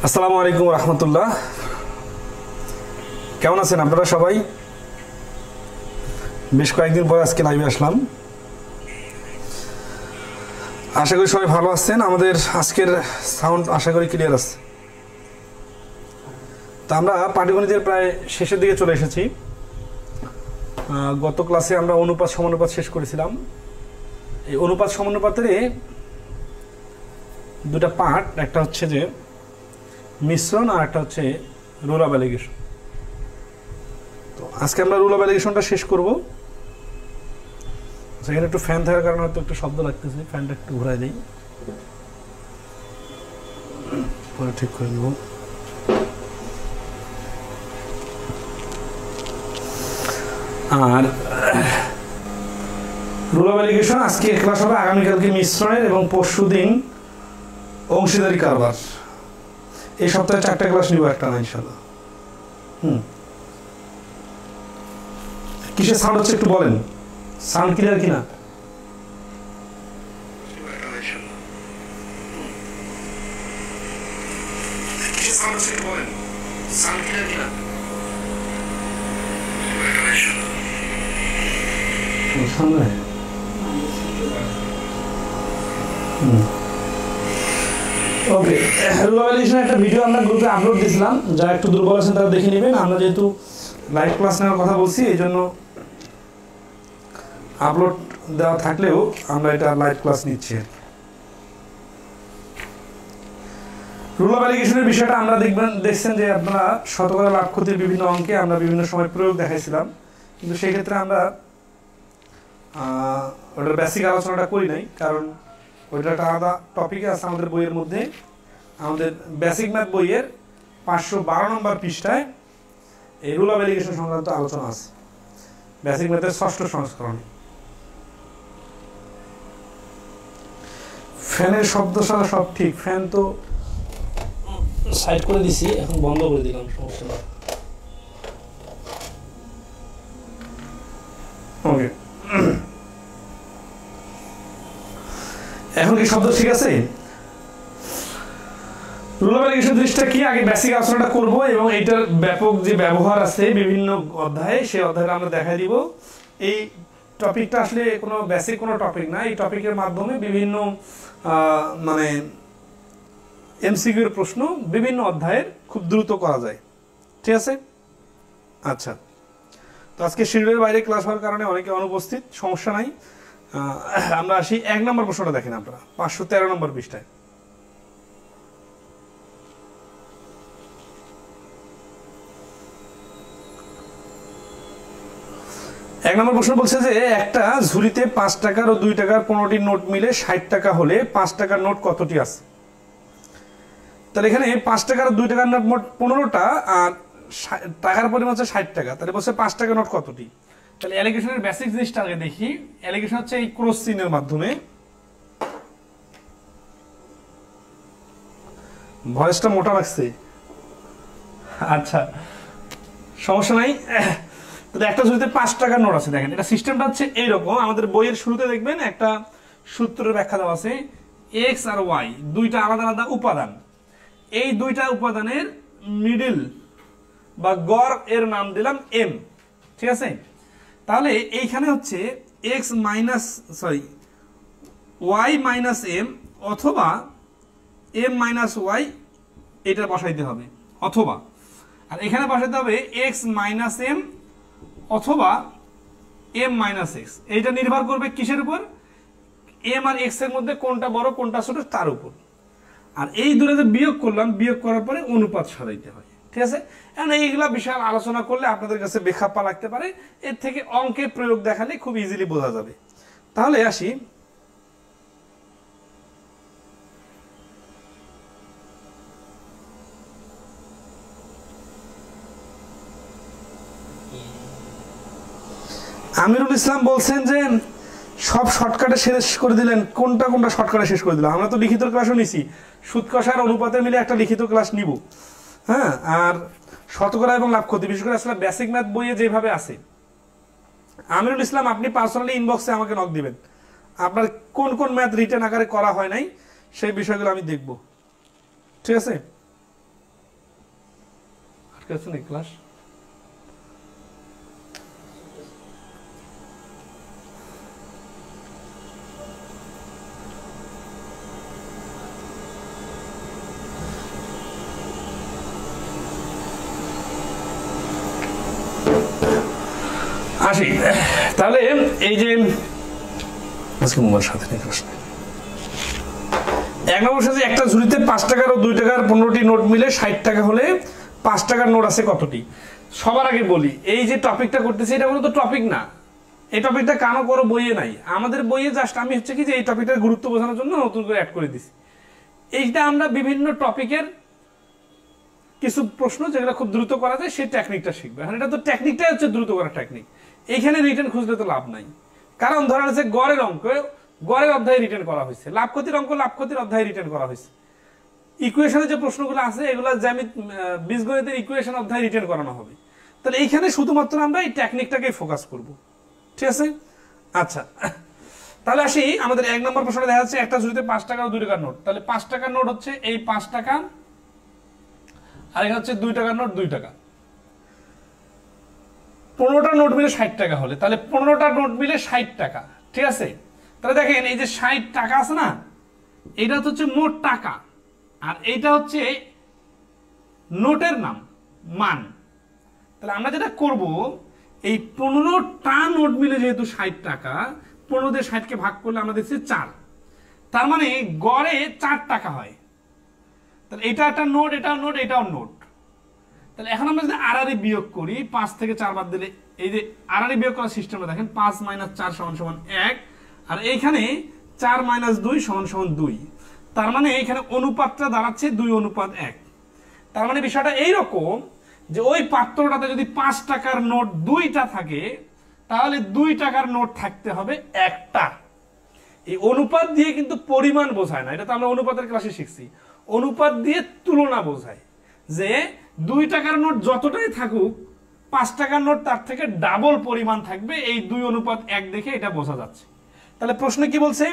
আসসালামু আলাইকুম রহমতুল্লাহ। কেমন আছেন আপনারা সবাই? বেশ কয়েকদিন পর আজকে লাইভে আসলাম। আশা করি সবাই ভালো আছেন। আমাদের আজকের সাউন্ড আশা করি ক্লিয়ার আছে। তা আমরা পাটিগণিতের প্রায় শেষের দিকে চলে এসেছি। গত ক্লাসে আমরা অনুপাত সমানুপাত শেষ করেছিলাম। এই অনুপাত সমানুপাতের দুটা পার্ট, একটা হচ্ছে যে মিশ্রণ আর একটা হচ্ছে রুল অফ এলিগেশন। তো আজকে আমরা রুল অফ এলিগেশনটা শেষ করব। সেখানে একটু ফ্যান থাকার কারণে হয়তো একটু শব্দ লাগতেছে, ফ্যানটা একটু ঘুরাই দিই, পরে ঠিক করে দেব। আর রুল অফ এলিগেশন আজকে ক্লাস হবে, আগামীকালকে মিশ্রণের এবং পরশুদিন অংশীদারি কারবার। এই সপ্তাহে 4টা ক্লাস নিব একটা না ইনশাআল্লাহ। কিসের সাউন্ড হচ্ছে একটু বলেন, সাউন্ড ক্লিয়ার কিনা? ওকে, রুল অফ এলিগেশনের একটা ভিডিও আমরা গ্রুপে আপলোড দিয়েছিলাম, যারা একটু দুর্বল আছেন তারা দেখে নেবেন। আমরা যেহেতু লাইভ ক্লাস নেওয়ার কথা বলছি, এই জন্য আপলোড দেওয়া থাকলেও আমরা এটা লাইভ ক্লাস নিচ্ছি। রুল অফ এলিগেশনের বিষয়টা আমরা দেখছেন যে আপনারা শতকরা লাভ ক্ষতির বিভিন্ন অঙ্কে আমরা বিভিন্ন সময় প্রয়োগ দেখাইছিলাম, কিন্তু সেই ক্ষেত্রে আমরা ওটার বেসিক আলোচনাটা করি নাই, কারণ ওইটা একটা আলাদা টপিক আছে আমাদের বইয়ের মধ্যে। আমাদের বেসিক ম্যাথ বইয়ের 512 নম্বর পৃষ্ঠায় এই রুল অফ এলিগেশন সংক্রান্ত আলোচনা আছে, বেসিক ম্যাথের 6ষ্ঠ সংস্করণে। ফ্যানের শব্দ সারা সব ঠিক, ফ্যান তো সাইড করে দিছি, এখন বন্ধ করে দিলাম, সমস্যা না। ওকে, এখন কি শব্দ ঠিক আছে? রুল অফ এলিগেশন জিনিসটা কি আগে বেসিক আলোচনাটা করব, এবং এইটার ব্যাপক যে ব্যবহার আছে বিভিন্ন অধ্যায়ে, সেই অধ্যায়টা আমরা দেখাই দিব। এই টপিকটা আসলে কোনো বেসিক কোনো টপিক না, এই টপিকের মাধ্যমে বিভিন্ন মানে এমসিকিউর প্রশ্ন বিভিন্ন অধ্যায়ের খুব দ্রুত করা যায়। ঠিক আছে? আচ্ছা, তো আজকে শিডিউলের বাইরে ক্লাস হওয়ার কারণে অনেকে অনুপস্থিত, সমস্যা নাই। আমরা আসি 1 নম্বর প্রশ্নটা দেখেন আপনারা 513 নম্বর পৃষ্ঠায়। এক নম্বর প্রশ্ন বলছে যে একটা ঝুড়িতে 5 টাকার ও 2 টাকার 15টি নোট মিলে 60 টাকা হলে 5 টাকার নোট কতটি আছে? তাহলে এখানে 5 টাকার ও 2 টাকার নোট মোট 15টা, আর টাকার পরিমাণ হচ্ছে 60 টাকা। তাহলে বলছে 5 টাকার নোট কতটি? তাহলে এলিগেশনের বেসিক জিনিসটা আগে দেখি। এলিগেশন হচ্ছে এই ক্রস চিহ্নের মাধ্যমে। ভয়েসটা মোটা লাগছে, আচ্ছা সমস্যা নাই। তাহলে একটা ঝুড়িতে 5 টাকার নোট আছে। দেখেন এটা সিস্টেমটা হচ্ছে এইরকম, আমাদের বইয়ের শুরুতে দেখবেন একটা সূত্রের ব্যাখ্যা দেওয়া আছে, এক্স আর ওয়াই দুইটা আলাদা আলাদা উপাদান, এই দুইটা উপাদানের মিডল বা গড় এর নাম দিলাম এম। ঠিক আছে? তাহলে এইখানে হচ্ছে X minus Y minus M অথবা এম মাইনাস ওয়াই, এটা বসাইতে হবে, অথবা আর এখানে বসাইতে হবে এক্স মাইনাস এম অথবা এম মাইনাস এক্স। এইটা নির্ভর করবে কিসের উপর? এম আর এক্স এর মধ্যে কোনটা বড় কোনটা ছোট তার উপর। আর এই দূরে যে বিয়োগ করলাম, বিয়োগ করার পরে অনুপাত সাজাইতে হয়। ঠিক আছে? এখন এইগুলা বিশাল আলোচনা করলে আপনাদের কাছে বেখাপ্পা লাগতে পারে, এর থেকে অঙ্কে প্রয়োগ দেখালে খুব ইজিলি বোঝা যাবে। তাহলে আসি, আমিরুল ইসলাম বলছেন যে সব শর্টকাটে শেষ করে দিলেন, কোনটা কোনটা শর্টকাটে শেষ করে দিলাম? আমরা তো লিখিত ক্লাসও নিছি, সুদ কষা আর অনুপাতে মিলে একটা লিখিত ক্লাস নিব। হ্যাঁ, আর শতকরা এবং লাভ ক্ষতি বিশেষ করে আসলে বেসিক ম্যাথ বইয়ে যেভাবে আছে। আমিরুল ইসলাম আপনি পার্সোনালি ইনবক্সে আমাকে নক দিবেন, আপনার কোন কোন ম্যাথ রিটেন আকারে করা হয় নাই সেই বিষয়গুলো আমি দেখব। ঠিক আছে? করেছেন এই ক্লাস? আসি তাহলে এই যে আজকে মোবাইল সাথে নেই প্রশ্ন। 1 নম্বর সাথে একটা ঝুড়িতে 5 টাকার ও 2 টাকার 15টি নোট মিলে 60 টাকা হলে 5 টাকার নোট আছে কতটি? সবার আগে বলি এই যে টপিকটা করতেছি এটা কোনো তো টপিক না, এই টপিকটা কানো করো বইয়ে নাই, আমাদের বইয়ে জাস্ট আমি হচ্ছে কি যে এই টপিকটার গুরুত্ব বোঝানোর জন্য নতুন করে অ্যাড করে দিছি। এইটা আমরা বিভিন্ন টপিকের কিছু প্রশ্ন যেগুলো খুব দ্রুত করা যায় সেই টেকনিকটা শিখবে। এখন এটা তো টেকনিকটাই হচ্ছে দ্রুত করার টেকনিক, এইখানে রিটার্ন খুঁজলে তো লাভ নাই, কারণ ধরা যাচ্ছে গড়ের অঙ্ক গড়ের অধ্যায়ে রিটার্ন করা হয়েছে, লাভ ক্ষতির অঙ্ক লাভ ক্ষতির অধ্যায়ে রিটার্ন করা হয়েছে, ইকুয়েশনের যে প্রশ্নগুলো আছে এগুলো জ্যামিতি বীজগণিতের ইকুয়েশন অধ্যায়ে রিটার্ন করানো হবে। তাহলে এইখানে শুধুমাত্র আমরা এই টেকনিকটাকে ফোকাস করব, ঠিক আছে? আচ্ছা তাহলে আসি আমাদের 1 নম্বর প্রশ্নে দেখা যাচ্ছে একটা ঝুড়িতে 5 টাকা ও 2 টাকার নোট। তাহলে 5 টাকার নোট হচ্ছে এই 5 টাকা, আর এখানে হচ্ছে 2 টাকার নোট 2 টাকা। 15টা নোট মিলে 60 টাকা হলে তাহলে 15টা নোট মিলে 60 টাকা, ঠিক আছে? তাহলে দেখেন এই যে 60 টাকা আছে না, এটা হচ্ছে মোট টাকা, আর এইটা হচ্ছে নোটের নাম মান। তাহলে আমরা যেটা করব এই 15টা নোট মিলে যেহেতু 60 টাকা, 15 দিয়ে 60 কে ভাগ করলে আমরা দেখছি 4, তার মানে গড়ে 4 টাকা হয়। তাহলে এটা একটা নোট, এটাও নোট, এটাও নোট। তাহলে এখন আমরা যদি আড়াআড়ি বিয়োগ করি, 5 থেকে 4 বাদ দিলে এই যে আড়াআড়ি বিয়োগ করার সিস্টেমটা দেখেন 5 - 4 = 1, আর এইখানে 4 - 2 = 2, তার মানে এইখানে অনুপাতটা দাঁড়াচ্ছে 2:1। তার মানে বিষয়টা এইরকম যে ওই পাত্রটাতে যদি 5 টাকার নোট 2টা থাকে তাহলে 2 টাকার নোট থাকতে হবে একটা। এই অনুপাত দিয়ে কিন্তু পরিমাণ বোঝায় না, এটা তো আমরা অনুপাতের ক্লাসে শিখছি, অনুপাত দিয়ে তুলনা বোঝায় যে 2 টাকার নোট যতটাই থাকুক 5 টাকার নোট তার থেকে ডাবল পরিমাণ থাকবে, এই 2:1 দেখে এটা বোঝা যাচ্ছে। তাহলে প্রশ্ন কি বলছে?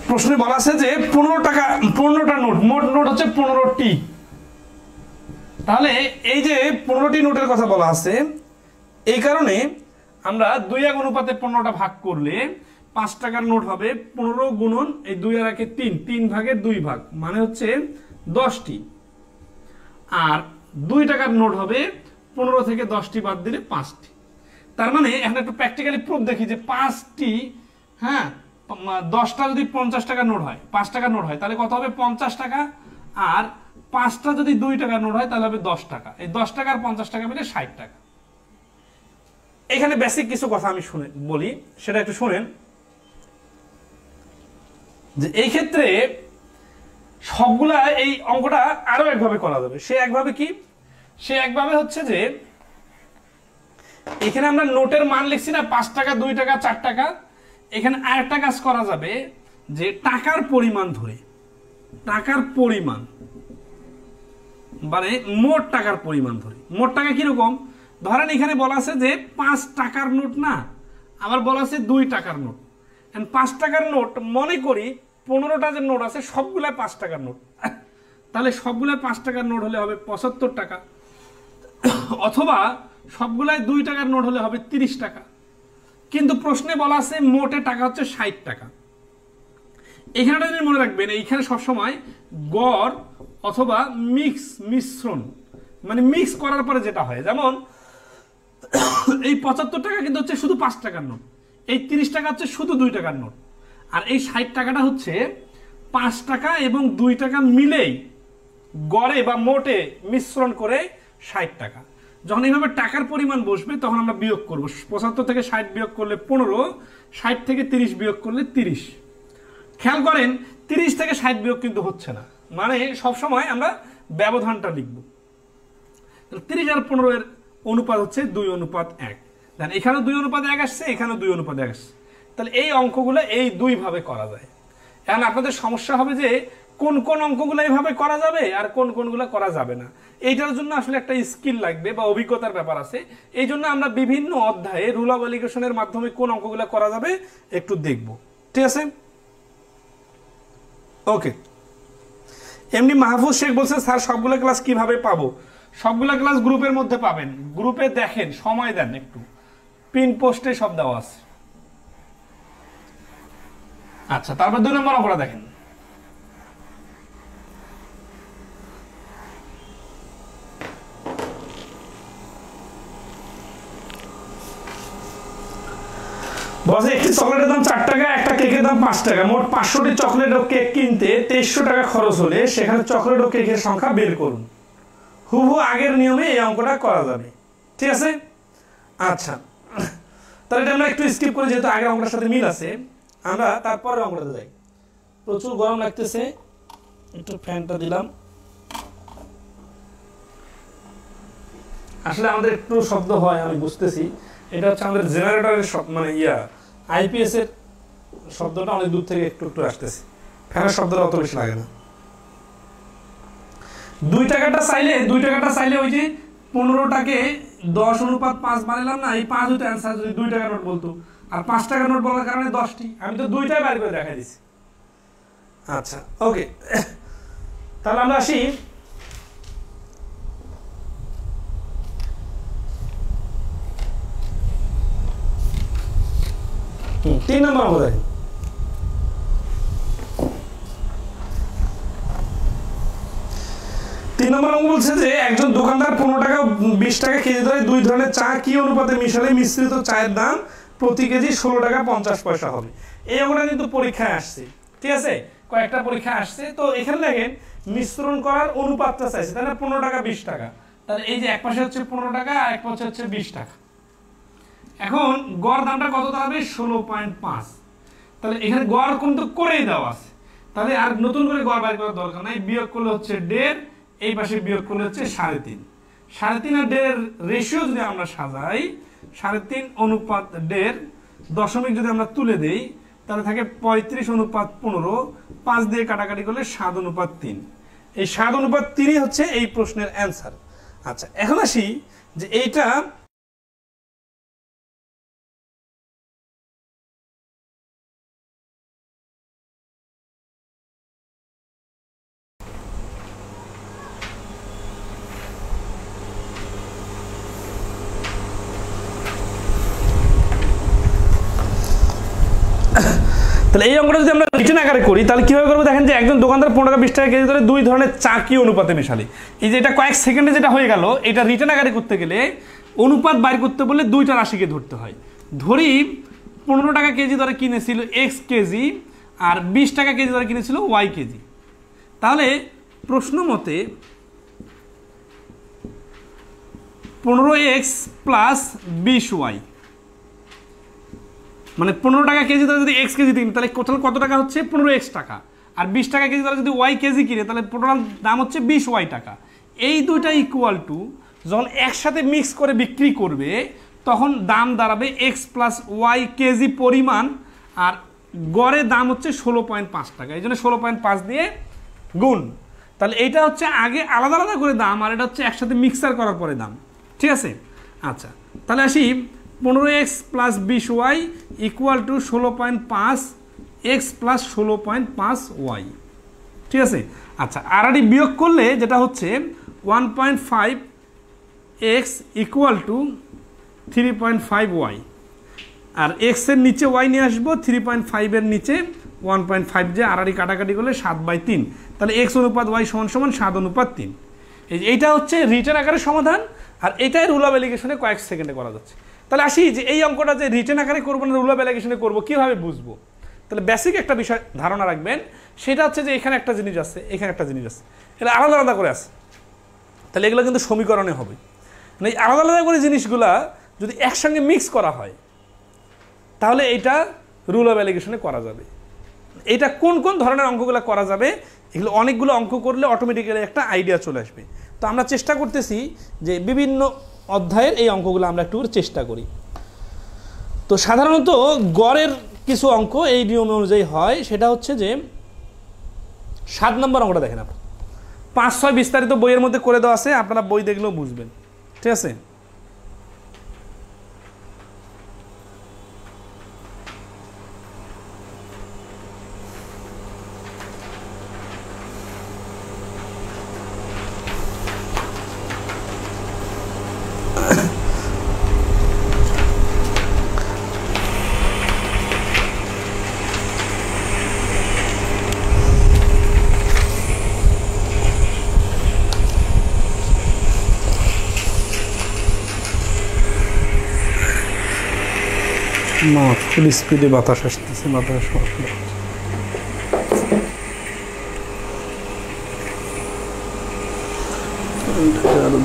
প্রশ্নে বলা আছে যে 15টা নোট, মোট নোট হচ্ছে 15টি। তাহলে এই যে 15টি নোটের কথা বলা আছে, এই কারণে আমরা 2:1 অনুপাতে 15টা ভাগ করলে 5 টাকার নোট হবে 15 গুণন এই 2 আর 1 3, 3 ভাগের 2 ভাগ মানে হচ্ছে 10টি, আর 2 টাকার নোট হবে 15 থেকে 10টি বাদ দিলে 5টি। তার মানে এখন একটু প্র্যাকটিক্যালি প্রুফ দেখি যে 5টি, হ্যাঁ 10টা যদি 50 টাকার নোট হয়, 5 টাকার নোট হয় তাহলে কত হবে? 50 টাকা, আর 5টা যদি 2 টাকার নোট হয় তাহলে হবে 10 টাকা। এই 10 টাকা আর 50 টাকা মিলে 60 টাকা। এখানে বেসিক কিছু কথা আমি বলি, সেটা একটু শুনেন। যে এই ক্ষেত্রে সবগুলা এই অঙ্কটা আরো একভাবে করা যাবে। সে একভাবে কি? সে একভাবে হচ্ছে যে এখানে আমরা নোটের মান লিখছি না 5 টাকা, 2 টাকা, 4 টাকা, এখানে আরেকটা কাজ করা যাবে যে টাকার পরিমাণ ধরে, টাকার পরিমাণ মানে মোট টাকার পরিমাণ ধরে। মোট টাকা কিরকম? ধরেন এখানে বলা আছে যে 5 টাকার নোট না, আবার বলা আছে 2 টাকার নোট। 5 টাকার নোট মনে করি 15টা যে নোট আছে সবগুলাই 5 টাকার নোট, তাহলে সবগুলাই 5 টাকার নোট হলে হবে 75 টাকা, অথবা সবগুলাই 2 টাকার নোট হলে হবে 30 টাকা। কিন্তু প্রশ্নে বলা আছে মোটে টাকা হচ্ছে 60 টাকা। এখানটা যদি মনে রাখবেন, এইখানে সবসময় গড় অথবা মিশ্রণ, মানে মিক্স করার পরে যেটা হয়, যেমন এই 75 টাকা কিন্তু হচ্ছে শুধু 5 টাকার নোট, এই 30 টাকা হচ্ছে শুধু 2 টাকার নোট, আর এই 60 টাকাটা হচ্ছে 5 টাকা এবং 2 টাকা মিলেই গড়ে বা মোটে মিশ্রণ করে 60 টাকা। যখন এইভাবে টাকার পরিমাণ বসবে তখন আমরা বিয়োগ করব। 75 থেকে 60 বিয়োগ করলে 15, 60 থেকে 30 বিয়োগ করলে 30। খেয়াল করেন 30 থেকে 60 বিয়োগ কিন্তু হচ্ছে না, মানে সবসময় আমরা ব্যবধানটা লিখব। 30 আর 15 এর অনুপাত হচ্ছে 2:1। দেখেন এখানেও 2:1 আসছে, এখানেও 2:1 আসছে। তাহলে এই অঙ্কগুলো এই 2 ভাবে করা যায়। এখন আপনাদের সমস্যা হবে যে কোন কোন অঙ্কগুলো এইভাবে করা যাবে আর কোন কোনগুলো করা যাবে না, এইটার জন্য আসলে একটা স্কিল লাগবে বা অভিজ্ঞতার ব্যাপার আছে। এই জন্য আমরা বিভিন্ন অধ্যায়ে রুল অফ এলিগেশনের মাধ্যমে কোন অঙ্কগুলো করা যাবে একটু দেখব, ঠিক আছে? ওকে, এমনি মাহফুজ শেখ বলছেন স্যার সবগুলো ক্লাস কিভাবে পাবো? সবগুলো ক্লাস গ্রুপের মধ্যে পাবেন, গ্রুপে দেখেন, সময় দেন একটু, পিন পোস্টে সব দেওয়া আছে। আচ্ছা, তারপর 2 নম্বর অঙ্কটা দেখেন। বলছে একটি চকলেটের দাম 4 টাকা, একটা কেকের দাম 5 টাকা, মোট 500টি চকলেট ও কেক কিনতে 2300 টাকা খরচ হলে সেখানে চকলেট ও কেকের সংখ্যা বের করুন। হুবহু আগের নিয়মে এই অঙ্কটা করা যাবে, ঠিক আছে? আচ্ছা, তাহলে এটা আমরা একটু স্কিপ করে, যেহেতু আগের অঙ্কটার সাথে মিল আছে, আমরা তারপরে অঙ্কটাতে যাই। প্রচুর গরম লাগতেছে, একটু ফ্যানটা দিলাম। আসলে আমাদের একটু শব্দ হয়, আমি বুঝতেছি, এটা হচ্ছে আমাদের জেনারেটরের মানে আইপিএস এর শব্দটা অনেক দূর থেকে একটু একটু আসতেছে, ফ্যানের শব্দটা অত বেশি লাগে না। 2 টাকাটা চাইলে ওই যে 15টাকে 10:5 বানালাম না, এই 5 হইতো অ্যান্সার যদি 2 টাকা নোট বলতো, আর 5 টাকা নোট বলার কারণে 10টি, আমি তো 2টাই বাইর করে দেখাই দিছি। আচ্ছা, ওকে, তাহলে আমরা আসি 3 নম্বর অঙ্ক দেখেন। 3 নম্বর অঙ্ক বলছে যে একজন দোকানদার 15 টাকা 20 টাকা কেজি দরে 2 ধরনের চা কি অনুপাতে মিশালে মিশ্রিত চায়ের দাম প্রতি কেজি 16 টাকা 50 পয়সা হবে। এই অঙ্কটা কিন্তু পরীক্ষায় আসছে, ঠিক আছে? কয়েকটা পরীক্ষায় আসছে। তো এখানে দেখেন মিশ্রণ করার অনুপাতটা চাইছে, তাহলে 15 টাকা 20 টাকা, তাহলে এই যে এক পাশে হচ্ছে 15 টাকা আর এক পাশে হচ্ছে 20 টাকা। এখন গড় দামটা কত দাঁড়াবে? 16.5। তাহলে এখানে গড় কিন্তু করেই দেওয়া আছে, তাহলে আর নতুন করে গড় বাইর করার দরকার নাই। বিয়োগ করলে হচ্ছে 1.5, এই পাশে বিয়োগ করলে হচ্ছে 3.5। 3.5 আর 1.5 রেশিও যদি আমরা সাজাই, 3.5 অনুপাত 1.5 দশমিক যদি আমরা তুলে দেই, তাহলে থাকে 35:15, 5 দিয়ে কাটাকাটি করলে 7:3। এই 7:3 হচ্ছে এই প্রশ্নের অ্যান্সার। আচ্ছা, এখন আসি যে এইটা তাহলে এই অঙ্কটা যদি আমরা রিটেন আকারে করি তাহলে কিভাবে করবো দেখেন, যে একজন দোকানদার 15 টাকা 20 টাকা কেজি ধরে 2 ধরনের চা কি অনুপাতে মেশালে, এই যে এটা কয়েক সেকেন্ডে যেটা হয়ে গেল, এটা রিটেন আকারে করতে গেলে অনুপাত বাইর করতে বললে 2টা রাশিকে ধরতে হয়। ধরি 15 টাকা কেজি ধরে কিনেছিল এক্স কেজি আর 20 টাকা কেজি ধরে কিনেছিল ওয়াই কেজি। তাহলে প্রশ্ন মতে 15x প্লাস 20y, মানে 15 টাকা কেজি ধরে যদি এক্স কেজি কিনে তাহলে টোটাল কত টাকা হচ্ছে? 15x টাকা। আর 20 টাকা কেজি ধরে যদি ওয়াই কেজি কিনে তাহলে টোটাল দাম হচ্ছে 20y টাকা। এই দুইটা ইকুয়াল টু যখন একসাথে মিক্স করে বিক্রি করবে তখন দাম দাঁড়াবে এক্স প্লাস ওয়াই কেজি পরিমাণ, আর গড়ে দাম হচ্ছে 16.5 টাকা। এই জন্য 16.5 দিয়ে গুণ। তাহলে এইটা হচ্ছে আগে আলাদা আলাদা করে দাম, আর এটা হচ্ছে একসাথে মিক্সার করার পরে দাম, ঠিক আছে? আচ্ছা, তাহলে আসি 15x plus 20y equal to 16.5 x plus 16.5y, ঠিক আছে? আচ্ছা, আর বিয়োগ করলে যেটা হচ্ছে 1.5 এক্স ইকুয়াল টু 3.5y, আর এক্স এর নিচে ওয়াই নিয়ে আসবো, 3.5 এর নিচে 1.5 যে আর কাটাকাটি করলে 7/3, তাহলে এক্স অনুপাত ওয়াই সমান সমান 7:3। এইটা হচ্ছে রিটেন আকারে সমাধান, আর এটাই রুল অফ এলিগেশনে কয়েক সেকেন্ডে করা যাচ্ছে। তাহলে আসি যে এই অঙ্কটা যে রিটেন আকারে করবো না রুল অফ এলিগেশনে করবো, কীভাবে বুঝবো? তাহলে বেসিক একটা বিষয় ধারণা রাখবেন, সেটা হচ্ছে যে এখানে একটা জিনিস আছে, এখানে একটা জিনিস আছে, এটা আলাদা আলাদা করে আছে। তাহলে এগুলো কিন্তু সমীকরণে হবে, মানে এই আলাদা আলাদা করে জিনিসগুলা যদি একসঙ্গে মিক্স করা হয় তাহলে এটা রুল অফ এলিগেশনে করা যাবে। এটা কোন কোন ধরনের অঙ্কগুলো করা যাবে, এগুলো অনেকগুলো অঙ্ক করলে অটোমেটিক্যালি একটা আইডিয়া চলে আসবে। তো আমরা চেষ্টা করতেছি যে বিভিন্ন অধ্যায়ের এই অঙ্কগুলো আমরা একটু চেষ্টা করি। তো সাধারণত গড়ের কিছু অঙ্ক এই নিয়ম অনুযায়ী হয়, সেটা হচ্ছে যে 7 নম্বর অঙ্কটা দেখেন আপনার 5-6 বিস্তারিত বইয়ের মধ্যে করে দেওয়া আছে, আপনারা বই দেখলেও বুঝবেন। ঠিক আছে, না ফুল স্পিডে বাতাস আসতেছে, বাতাস আরো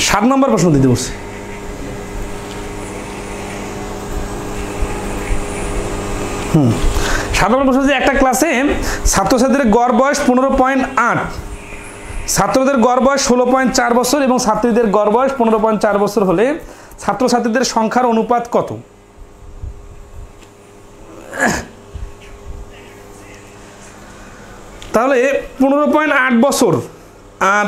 7 নম্বর প্রশ্ন দিতে বলছে। 7 নম্বর প্রশ্ন যে একটা ক্লাসে ছাত্রছাত্রীদের গড় বয়স 15.8, ছাত্রদের গড় বয়স 16.4 বছর এবং ছাত্রীদের গড় বয়স 15.4 বছর হলে ছাত্রছাত্রীদের সংখ্যার অনুপাত কত? তাহলে 15.8 বছর আর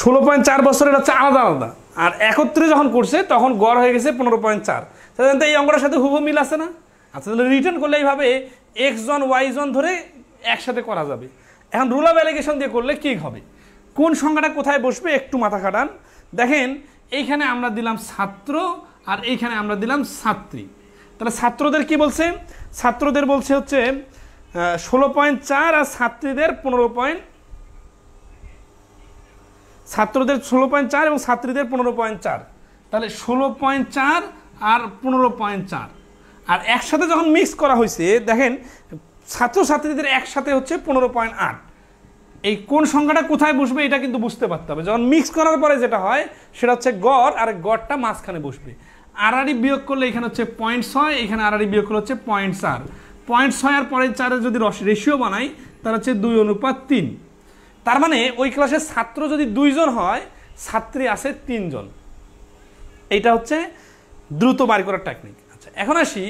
16.4 বছর এটা হচ্ছে আলাদা আলাদা, আর একত্রে যখন করছে তখন গড় হয়ে গেছে 15.4। সাধারণত এই অঙ্কটার সাথে হুবহু মিল আছে না? আচ্ছা, তাহলে রিটার্ন করলে এইভাবে এক্স জন ওয়াই জন ধরে একসাথে করা যাবে। এখন রুল অফ অ্যালিগেশন দিয়ে করলে কি হবে, কোন সংখ্যাটা কোথায় বসবে একটু মাথা খাটান। দেখেন এইখানে আমরা দিলাম ছাত্র আর এইখানে আমরা দিলাম ছাত্রী, তাহলে ছাত্রদের কি বলছে? ছাত্রদের বলছে হচ্ছে 16.4 আর ছাত্রীদের 15. ছাত্রদের 16.4 এবং ছাত্রীদের 15.4, তাহলে 16.4 আর 15.4 আর একসাথে যখন মিক্স করা হয়েছে দেখেন ছাত্রছাত্রীদের একসাথে হচ্ছে 15.8। এই কোন সংখ্যাটা কোথায় বসবে এটা কিন্তু বুঝতে পারতে হবে। যখন মিক্স করার পরে যেটা হয় সেটা হচ্ছে গড়, আর গড়টা মাঝখানে বসবে। আড়াআড়ি বিয়োগ করলে এখানে হচ্ছে 0.6, এখানে আড়াআড়ি বিয়োগ করলে হচ্ছে 0.4। 0.6 আর 0.4 যদি রেশিও বানাই তাহলে হচ্ছে 2:3। তার মানে ওই ক্লাসের ছাত্র যদি 2 জন হয়, ছাত্রী আছে 3 জন। এইটা হচ্ছে দ্রুত বার করার টেকনিক। আচ্ছা, এখন আসি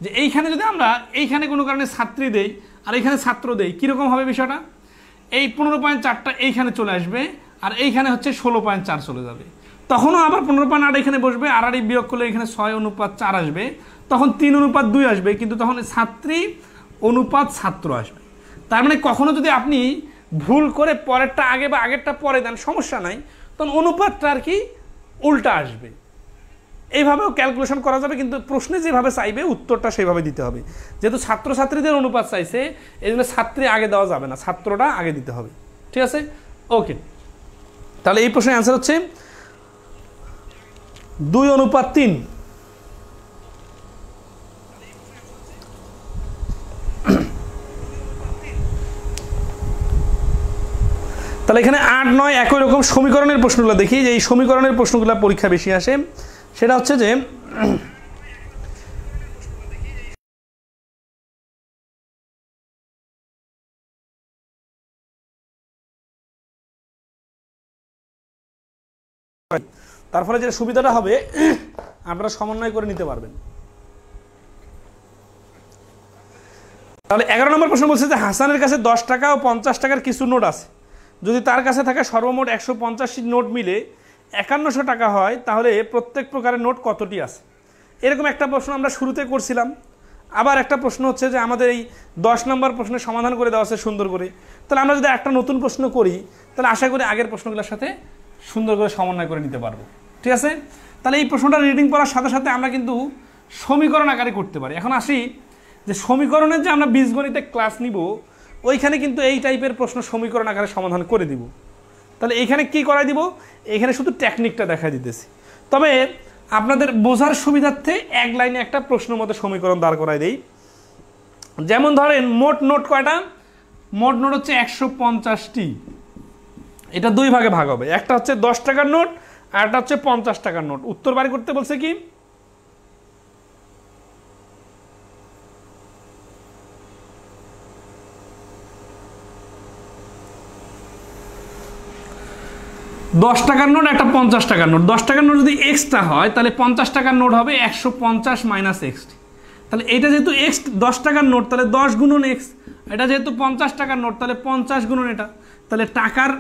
যে এইখানে যদি আমরা এইখানে কোনো কারণে ছাত্রী দেই আর এইখানে ছাত্র দেই, কীরকম হবে বিষয়টা? এই 15.4টা এইখানে চলে আসবে আর এইখানে হচ্ছে 16.4 চলে যাবে। তখনও আবার 15.8 এখানে বসবে, আড়াআড়ি বিয়োগ করলে এখানে 6:4 আসবে, তখন 3:2 আসবে, কিন্তু তখন ছাত্রী অনুপাত ছাত্র আসবে। তার মানে কখনো যদি আপনি ভুল করে পরেরটা আগে বা আগেরটা পরে দেন সমস্যা নাই, তখন অনুপাতটা আর কি উল্টা আসবে। এইভাবেও ক্যালকুলেশন করা যাবে, কিন্তু প্রশ্নে যেভাবে চাইবে উত্তরটা সেইভাবে দিতে হবে। যেহেতু ছাত্রছাত্রীদের অনুপাত চাইছে এই জন্য ছাত্রী আগে দেওয়া যাবে না, ছাত্রটা আগে দিতে হবে। ঠিক আছে, ওকে। তাহলে এই প্রশ্নের অ্যান্সার হচ্ছে 2:3। তাহলে এখানে 8, 9 একই রকম সমীকরণের প্রশ্নগুলো দেখি, যে এই সমীকরণের প্রশ্নগুলো পরীক্ষা বেশি আসে। সেটা হচ্ছে যে তার ফলে যে সুবিধাটা হবে আপনারা সমন্বয় করে নিতে পারবেন। তাহলে 11 নম্বর প্রশ্ন বলছে যে হাসানের কাছে 10 টাকা ও 50 টাকার কিছু নোট আছে, যদি তার কাছে থাকা সর্বমোট 150টি নোট মিলে 5100 টাকা হয়, তাহলে প্রত্যেক প্রকারের নোট কতটি আছে? এরকম একটা প্রশ্ন আমরা শুরুতে করছিলাম। আবার একটা প্রশ্ন হচ্ছে যে আমাদের এই 10 নম্বর প্রশ্নের সমাধান করে দেওয়া আছে সুন্দর করে। তাহলে আমরা যদি একটা নতুন প্রশ্ন করি তাহলে আশা করি আগের প্রশ্নগুলোর সাথে সুন্দর করে সমন্বয় করে নিতে পারবো। ঠিক আছে, তাহলে এই প্রশ্নটা রিডিং করার সাথে সাথে আমরা কিন্তু সমীকরণ আকারে করতে পারি। এখন আসি যে সমীকরণের যে আমরা বীজগণিতে ক্লাস নিব, ওইখানে কিন্তু এই টাইপের প্রশ্ন সমীকরণ আকারে সমাধান করে দিব। তাহলে এইখানে কি করাই দিব, এইখানে শুধু টেকনিকটা দেখা দিতেছি। তবে আপনাদের বোঝার সুবিধার্থে এক লাইনে একটা প্রশ্ন মতো সমীকরণ দাঁড় করাই দেই। যেমন ধরেন মোট নোট কয়টা? মোট নোট হচ্ছে 150টি। এটা 2 ভাগে ভাগ হবে, একটা হচ্ছে 10 টাকার নোট আর একটা হচ্ছে 50 টাকার নোট। উত্তর বাড়ি করতে বলছে কি, দশ টাকার নোট একটা 50 টাকার নোট। 10 টাকার নোট যদি এক্সট্রা হয় তাহলে 50 টাকার নোট হবে 150 - 60। তাহলে এটা যেহেতু এক্স 10 টাকার নোট, তাহলে 10 গুণন এক্স। এটা যেহেতু 50 টাকার নোট, তাহলে 50 গুণন এটা। তাহলে টাকার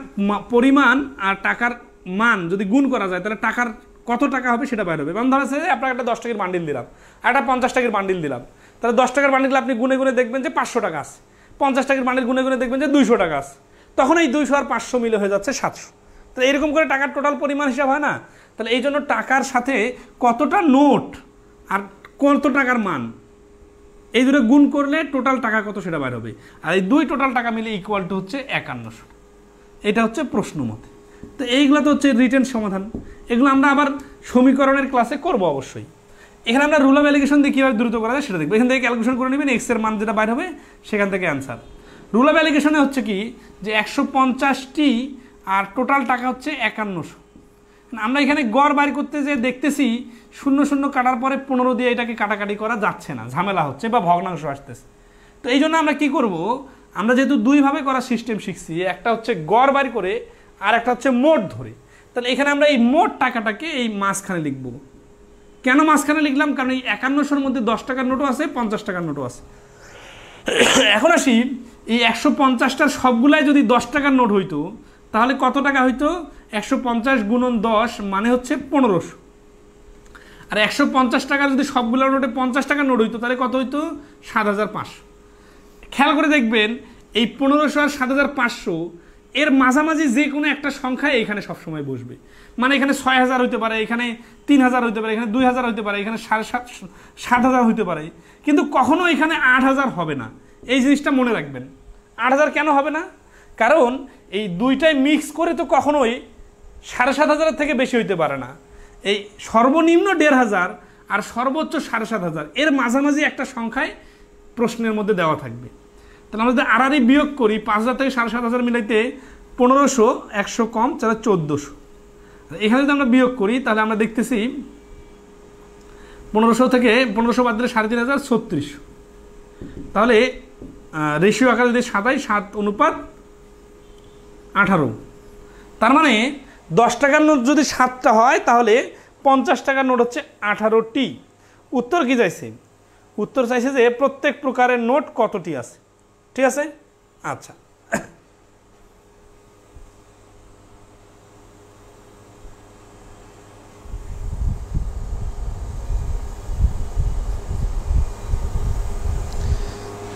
পরিমাণ আর টাকার মান যদি গুণ করা যায়, তাহলে টাকার কত টাকা হবে সেটা বাইর হবে। এবং ধরা যাচ্ছে যে আপনাকে একটা 10 টাকার বান্ডিল দিলাম, একটা 50 টাকার বান্ডিল দিলাম, তাহলে 10 টাকার বান্ডিল আপনি গুনে গুনে দেখবেন যে 500 টাকা আছে, 50 টাকার বান্ডিল গুনে গুনে দেখবেন যে 200 টাকা আছে, তখন এই 200 আর 500 মিলে হয়ে যাচ্ছে 700। তো এরকম করে টাকার টোটাল পরিমাণ হিসাব হয় না? তাহলে এই জন্য টাকার সাথে কতটা নোট আর কত টাকার মান, এই দুটো গুণ করলে টোটাল টাকা কত সেটা বাইর হবে। আর এই দুই টোটাল টাকা মিলে ইকুয়াল টু হচ্ছে 5100। এটা হচ্ছে প্রশ্ন মতে। তো এইগুলো তো হচ্ছে রিটেন সমাধান, এগুলো আমরা আবার সমীকরণের ক্লাসে করব অবশ্যই। এখানে আমরা রুল অফ অ্যালিগেশন দিয়ে কীভাবে দ্রুত করা যায় সেটা দেখবো। এখান থেকে ক্যালকুলেশন করে নেবেন, এক্স এর মান যেটা বাইর হবে সেখান থেকে অ্যান্সার। রুল অফ অ্যালিগেশনে হচ্ছে কি যে 150টি আর টোটাল টাকা হচ্ছে 5100। আমরা এখানে গড় বাইর করতে যে দেখতেছি 0 কাটার পরে 15 দিয়ে এটাকে কাটাকাটি করা যাচ্ছে না, ঝামেলা হচ্ছে বা ভগ্নাংশ আসতেছে। তো এই জন্য আমরা কি করব, আমরা যেহেতু দুইভাবে করার সিস্টেম শিখছি, একটা হচ্ছে গড় বাইর করে আর একটা হচ্ছে মোট ধরে। তাহলে এখানে আমরা এই মোট টাকাটাকে এই মাঝখানে লিখব। কেন মাঝখানে লিখলাম? কারণ এই 5100-র মধ্যে 10 টাকার নোটও আছে, 50 টাকার নোটও আছে। এখন আসি, এই 150টার সবগুলাই যদি 10 টাকার নোট হইতো তাহলে কত টাকা হইতো? 150 গুণন 10 মানে হচ্ছে 1500। আর 150 টাকা যদি সবগুলোর নোটে 50 টাকার নোট হইতো তাহলে কত হইতো? 7500। খেয়াল করে দেখবেন এই 1500 আর 7500 এর মাঝামাঝি যে কোনো একটা সংখ্যা এখানে সবসময় বসবে। মানে এখানে 6000 হইতে পারে, এখানে 3000 হইতে পারে, এখানে 2000 হইতে পারে, এখানে 7000 হইতে পারে, কিন্তু কখনো এখানে 8000 হবে না। এই জিনিসটা মনে রাখবেন। 8000 কেন হবে না? কারণ এই দুইটাই মিক্স করে তো কখনোই 7500 থেকে বেশি হইতে পারে না। এই সর্বনিম্ন 1500 আর সর্বোচ্চ 7500 এর মাঝামাঝি একটা সংখ্যায় প্রশ্নের মধ্যে দেওয়া থাকবে। তাহলে আমরা যদি আড়াআড়ি বিয়োগ করি, 5000 থেকে 7500 মিলাইতে 1500, 100 কম, তাহলে 1400। এখানে যদি আমরা বিয়োগ করি তাহলে আমরা দেখতেছি 1500 থেকে 1500 বাদ দিলে 3500, 3600। তাহলে রেশিও আকারে যদি 7:18, তার মানে 10 টাকার নোট যদি 7টা হয় তাহলে 50 টাকার নোট হচ্ছে 18টি। উত্তর কি চাইছে? উত্তর চাইছে যে প্রত্যেক প্রকারের নোট কতটি আছে। ঠিক আছে? আচ্ছা,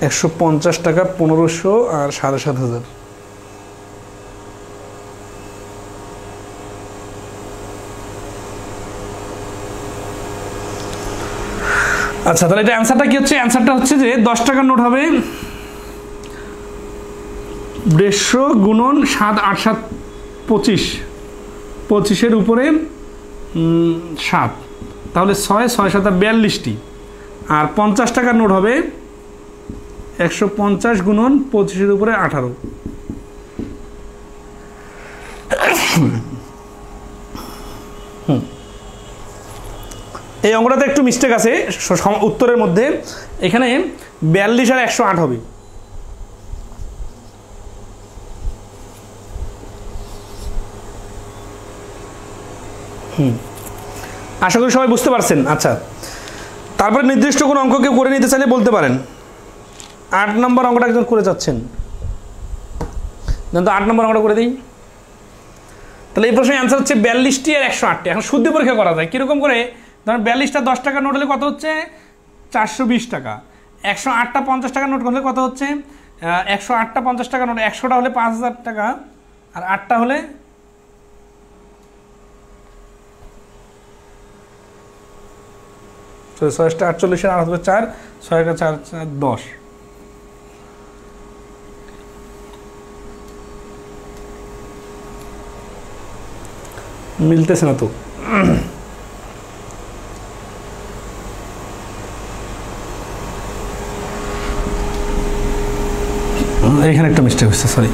$150 টাকা, 1500 আর 7500। আচ্ছা, তাহলে এটা অ্যান্সারটা কি হচ্ছে? অ্যান্সারটা হচ্ছে যে 10 টাকার নোট হবে 150 গুণন 7 8 7 25, 25-এর উপরে 7, তাহলে 6 6 7 42টি। আর 50 টাকার নোট হবে 150 গুণন 25-এর উপরে 18। এই অঙ্কটাতে একটু মিস্টেক আছে উত্তরের মধ্যে। এখানে 42 আর 108 হবে। আশা করি সবাই বুঝতে পারছেন। আচ্ছা, তারপরে নির্দিষ্ট কোনো অঙ্ক কেউ করে নিতে চাইলে বলতে পারেন। 8 নম্বর অঙ্কটা একজন করে যাচ্ছেন, তো 8 নম্বর অঙ্কটা করে দিই। তাহলে এই প্রশ্নের অ্যান্সার হচ্ছে 42টি আর 108টি। এখন শুদ্ধ পরীক্ষা করা যায় কীরকম করে? ধরেন 42টা 10 টাকার নোট হলে কত হচ্ছে? 420 টাকা। 108টা 50 টাকার নোট হলে কত হচ্ছে? 108টা 50 টাকার নোট, 100টা হলে 5000 টাকা, আর 8টা হলে 6টা 48 আর 8 4, 6 4 4 10। মিলতেছে না তো। এখানে একটা মিস্টেক হয়েছে, সরি,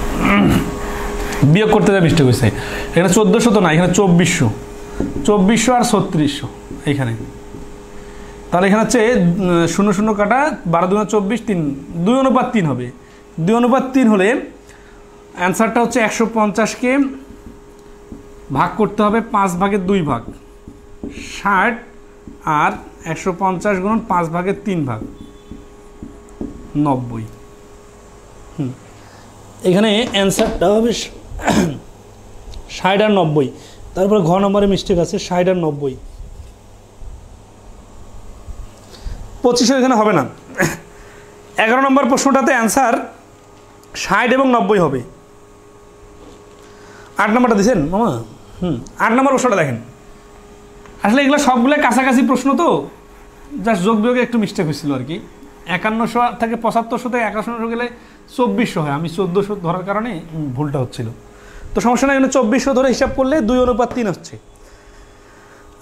বিয়োগ করতে যা মিস্টেক হয়েছে। এখানে 1400 তো না, এখানে 2400, 2400 আর 3600 এইখানে। তাহলে এখানে হচ্ছে 0 0 কাটা 12 2 24, 3 2:3 হবে। 2:3 হলে অ্যান্সারটা হচ্ছে 150কে ভাগ করতে হবে 5 ভাগের 2 ভাগ, 60 আর 150 গুণন 5 ভাগের 3 ভাগ 90। এখানে অ্যান্সারটা হবে 60 আর 90। তারপরে ঘ নম্বরে মিস্টেক আছে, 60 আর 90। 25 এখানে হবে না। 11 নম্বর প্রশ্নটাতে অ্যান্সার 60 এবং 90 হবে। 8 নম্বরটা দিয়েছেন মামা? 8 নম্বর প্রশ্নটা দেখেন, আসলে এগুলো সবগুলো কাছাকাছি প্রশ্ন, তো জাস্ট যোগ বিয়োগে একটু মিস্টেক হয়েছিল আর কি। 5100 থেকে 7500 থেকে 8100 গেলে 2400 হয়, আমি 1400 ধরার কারণে ভুলটা হচ্ছিল। তো সমস্যা নাই, 2400 ধরে হিসাব করলে 2:3 হচ্ছে।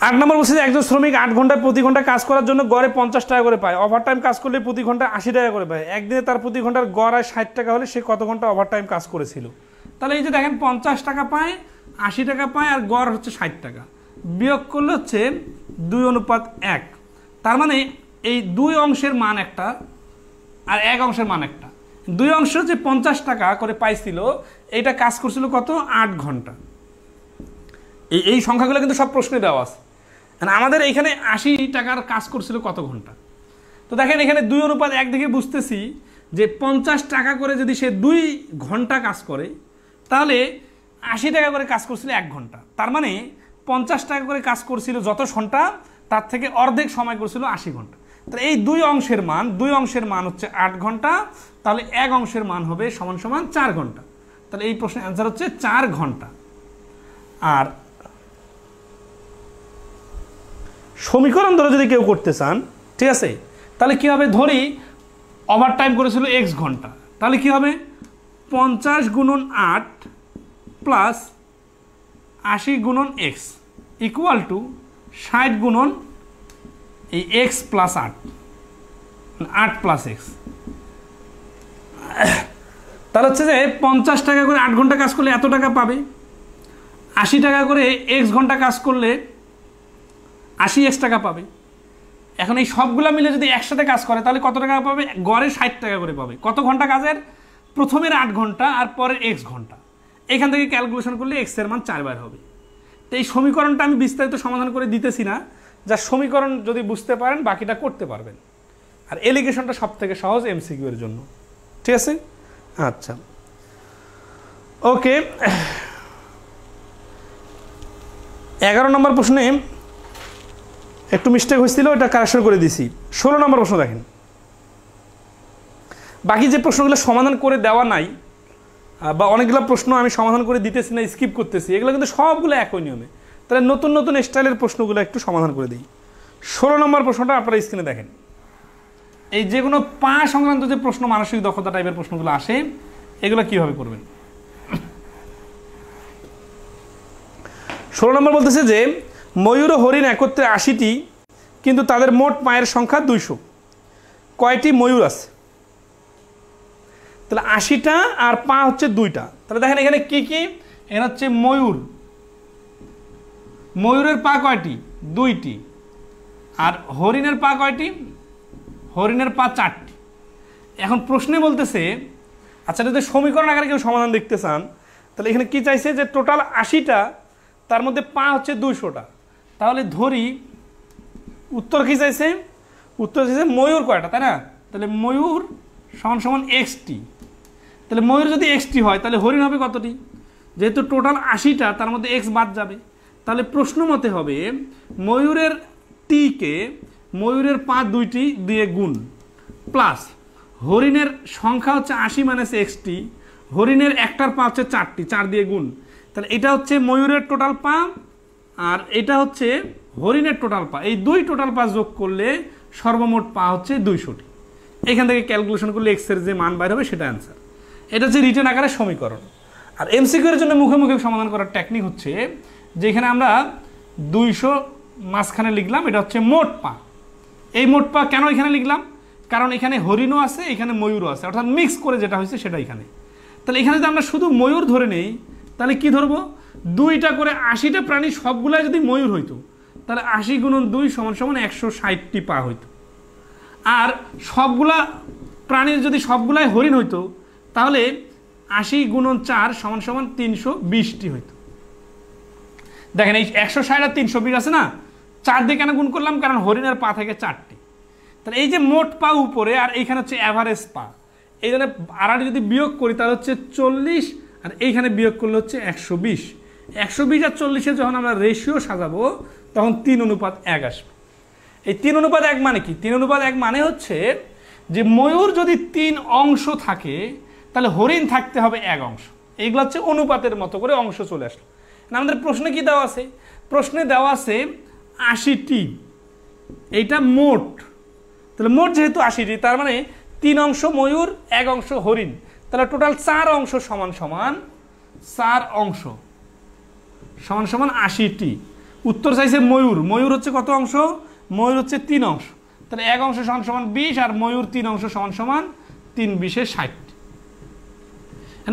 8 নম্বর বলছে যে একজন শ্রমিক 8 ঘন্টা প্রতি ঘন্টা কাজ করার জন্য গড়ে 50 টাকা করে পায়, ওভারটাইম কাজ করলে প্রতি ঘন্টা 80 টাকা করে পায়। একদিনে তার প্রতি ঘন্টার গড় 60 টাকা হলে সে কত ঘন্টা ওভারটাইম কাজ করেছিল? তাহলে এই যে দেখেন 50 টাকা পায়, 80 টাকা পায়, আর গড় হচ্ছে 60 টাকা, বিয়োগ করলে হচ্ছে 2:1। তার মানে এই 2 অংশের মান একটা আর 1 অংশের মান একটা। 2 অংশ যে 50 টাকা করে পাইছিল, এইটা কাজ করছিল কত? 8 ঘন্টা। এই সংখ্যাগুলো কিন্তু সব প্রশ্নে দেওয়া আছে। আমাদের এইখানে 80 টাকার কাজ করছিল কত ঘন্টা? তো দেখেন এখানে 2:1 দেখে বুঝতেছি যে 50 টাকা করে যদি সে 2 ঘন্টা কাজ করে, তাহলে 80 টাকা করে কাজ করছিল 1 ঘন্টা। তার মানে 50 টাকা করে কাজ করছিল যত ঘন্টা, তার থেকে অর্ধেক সময় করছিল 80 ঘন্টা। তাহলে এই 2 অংশের মান হচ্ছে 8 ঘন্টা, তাহলে 1 অংশের মান হবে সমান সমান 4 ঘন্টা। তাহলে এই প্রশ্নের অ্যান্সার হচ্ছে 4 ঘন্টা। আর সমীকরণ ধরে যদি কেউ করতে চান, ঠিক আছে, তাহলে কি হবে? ধরি ওভারটাইম করেছিল x ঘন্টা, তাহলে কি হবে? 50 গুণন 8 প্লাস 80 গুণন x ইকুয়াল টু 60 গুণন এই x প্লাস 8 প্লাস x। তাহলে হচ্ছে যে 50 টাকা করে 8 ঘন্টা কাজ করলে এত টাকা পাবে, 80 টাকা করে x ঘন্টা কাজ করলে 80x টাকা পাবে। এখন এই সবগুলা মিলে যদি একসাথে কাজ করে, তাহলে কত টাকা পাবে? গড়ে 60 টাকা করে পাবে। কত ঘন্টা কাজের? প্রথমের 8 ঘন্টা আর পরের x ঘন্টা। এখান থেকে ক্যালকুলেশন করলে x এর মান 4 বার হবে। তো এই সমীকরণটা আমি বিস্তারিত সমাধান করে দিতেছি না, যা সমীকরণ যদি বুঝতে পারেন বাকিটা করতে পারবেন। আর এলিগেশনটা সব থেকে সহজ এমসিকিউ এর জন্য, ঠিক আছে? আচ্ছা, ওকে। 11 নম্বর প্রশ্নে একটু মিস্টেক হয়েছিল, এটা কারেকশন করে দিছি। 16 নম্বর প্রশ্ন দেখেন, বাকি যে প্রশ্নগুলো সমাধান করে দেওয়া নাই বা অনেকগুলো প্রশ্ন আমি সমাধান করে দিতেছি না, স্কিপ করতেছি, এগুলো কিন্তু সবগুলো একই নিয়মে। তাহলে নতুন নতুন স্টাইলের প্রশ্নগুলো একটু সমাধান করে দিই। 16 নম্বর প্রশ্নটা আপনারা স্ক্রিনে দেখেন। এই যে কোনো পা সংক্রান্ত যে প্রশ্ন, মানসিক দক্ষতা টাইপের প্রশ্নগুলো আসে, এগুলো কিভাবে করবেন? 16 নম্বর বলতেছে যে ময়ূর ও হরিণ একত্রে 80টি, কিন্তু তাদের মোট পায়ের সংখ্যা 200। কয়টি ময়ূর আছে? তাহলে 80টা আর পা হচ্ছে 2টা। তাহলে দেখেন এখানে কি কি? এখানে হচ্ছে ময়ূর, ময়ূরের পা কয়টি? 2টি। আর হরিণের পা কয়টি? হরিণের পা 4টি। এখন প্রশ্নে বলতেছে, আচ্ছা যদি সমীকরণ আকারে কেউ সমাধান দেখতে চান, তাহলে এখানে কি চাইছে? যে টোটাল 80টা, তার মধ্যে পা হচ্ছে 200টা। তাহলে ধরি উত্তর কি চাইছে? উত্তর চাইছে ময়ূর কয়টা, তাই না? তাহলে ময়ূর সমান সমান xটি। তাহলে ময়ূর যদি xটি হয়, তাহলে হরিণ হবে কতটি? যেহেতু টোটাল 80টা, তার মধ্যে x বাদ যাবে। তাহলে প্রশ্ন মতে হবে ময়ূরের টিকে ময়ূরের পা 2টি দিয়ে গুণ, প্লাস হরিণের সংখ্যা হচ্ছে 80 মাইনাস xটি, হরিণের একটার পা হচ্ছে 4টি, 4 দিয়ে গুণ। তাহলে এটা হচ্ছে ময়ূরের টোটাল পা, আর এটা হচ্ছে হরিণের টোটাল পা। এই 2 টোটাল পা যোগ করলে সর্বমোট পা হচ্ছে 200টি। এখান থেকে ক্যালকুলেশন করলে x এর যে মান বাইর হবে সেটা অ্যান্সার। এটা হচ্ছে রিটেন আকারের সমীকরণ। আর এমসিকিউ এর জন্য মুখে মুখে সমাধান করার টেকনিক হচ্ছে যে এখানে আমরা 200 মাঝখানে লিখলাম, এটা হচ্ছে মোট পা। এই মোট পা কেন এখানে লিখলাম? কারণ এখানে হরিণও আছে, এখানে ময়ূরও আছে, অর্থাৎ মিক্স করে যেটা হয়েছে সেটা এখানে। তাহলে এখানে যদি আমরা শুধু ময়ূর ধরে নেই, তাহলে কি ধরবো? 2টা করে 80টা প্রাণী সবগুলাই যদি ময়ূর হইতো, তাহলে 80 গুণন 2 সমান সমান 160টি পা হইতো। আর সবগুলা প্রাণীর যদি সবগুলাই হরিণ হইতো, তাহলে 80 গুণন 4 সমান সমান 320টি হইতো। দেখেন এই 160 আর 320 আছে না, 4 দিয়ে কেন গুণ করলাম? কারণ হরিণের পা থেকে 4টি। তাহলে এই যে মোট পা উপরে আর এইখানে হচ্ছে অ্যাভারেজ পা, এই জন্য আড়াআড়ি যদি বিয়োগ করি তাহলে হচ্ছে 40, আর এইখানে বিয়োগ করলে হচ্ছে 120। 120 আর 40-এর যখন আমরা রেশিও সাজাবো তখন 3:1 আসবে। এই 3:1 মানে কি? 3:1 মানে হচ্ছে যে ময়ূর যদি 3 অংশ থাকে তাহলে হরিণ থাকতে হবে 1 অংশ। এইগুলো হচ্ছে অনুপাতের মতো করে অংশ চলে আসলো। আমাদের প্রশ্নে কি দেওয়া আছে? প্রশ্নে দেওয়া আছে 80টি, এইটা মোট। তাহলে মোট যেহেতু 80টি, তার মানে 3 অংশ ময়ূর 1 অংশ হরিণ, তাহলে টোটাল 4 অংশ সমান সমান 4 অংশ সমান সমান 80টি। উত্তর চাইছে ময়ূর। ময়ূর হচ্ছে কত অংশ? ময়ূর হচ্ছে 3 অংশ। তাহলে 1 অংশ সমান সমান 20, আর ময়ূর 3 অংশ সমান সমান 3×20 = 60।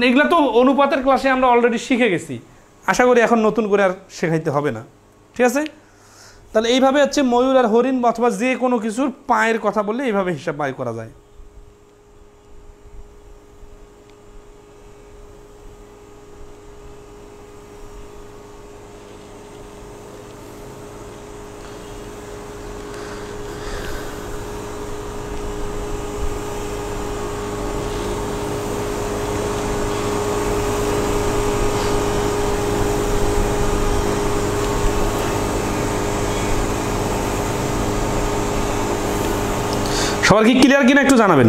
এগুলো তো অনুপাতের ক্লাসে আমরা অলরেডি শিখে গেছি, আশা করি এখন নতুন করে আর শেখাইতে হবে না। ঠিক আছে? তাহলে এইভাবে হচ্ছে ময়ূর আর হরিণ অথবা যে কোনো কিছুর পায়ের কথা বললে এইভাবে হিসাব বাই করা যায়। সবার কি ক্লিয়ার কিনা একটু জানাবেন।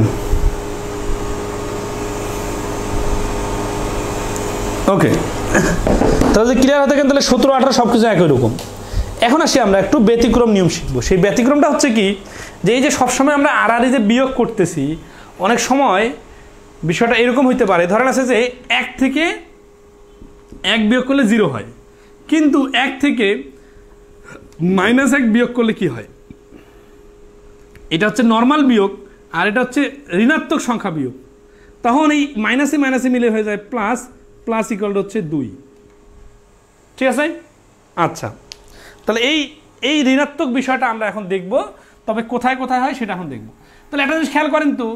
ওকে, তাহলে যদি ক্লিয়ার হতে গেলে তাহলে 17, 18 সব কিছু একই রকম। এখন আসি আমরা একটু ব্যতিক্রম নিয়ম শিখবো। সেই ব্যতিক্রমটা হচ্ছে কি, যে এই যে সবসময় আমরা আড়াআড়ি যে বিয়োগ করতেছি, অনেক সময় বিষয়টা এরকম হইতে পারে, ধরেন আছে যে 1 থেকে 1 বিয়োগ করলে 0 হয়, কিন্তু 1 থেকে -1 বিয়োগ করলে কি হয়? এটা হচ্ছে নর্মাল বিয়োগ, আর এটা হচ্ছে ঋণাত্মক সংখ্যা বিয়োগ। তখন এই মাইনাসে মাইনাসে মিলে হয়ে যায় প্লাস, প্লাস ইকুয়াল হচ্ছে 2। ঠিক আছে? আচ্ছা, তাহলে এই ঋণাত্মক বিষয়টা আমরা এখন দেখব, তবে কোথায় কোথায় হয় সেটা এখন দেখব। তাহলে একটা জিনিস খেয়াল করেন তো,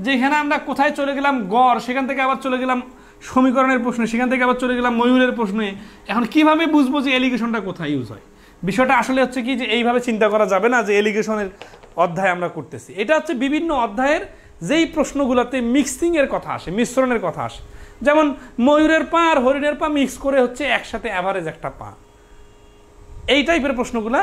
যে এখানে আমরা কোথায় চলে গেলাম গড়, সেখান থেকে আবার চলে গেলাম সমীকরণের প্রশ্নে, সেখান থেকে আবার চলে গেলাম ময়ূরের প্রশ্নে। এখন কিভাবে বুঝবো যে এলিগেশনটা কোথায় ইউজ হয়? বিষয়টা আসলে হচ্ছে কি, যে এইভাবে চিন্তা করা যাবে না যে এলিগেশনের অধ্যায় আমরা করতেছি। এটা হচ্ছে বিভিন্ন অধ্যায়ের যেই প্রশ্নগুলোতে মিক্সিং এর কথা আসে, মিশ্রণের কথা আসে, যেমন ময়ূরের পা আর হরিণের পা মিক্স করে হচ্ছে একসাথে অ্যাভারেজ একটা পা, এই টাইপের প্রশ্নগুলা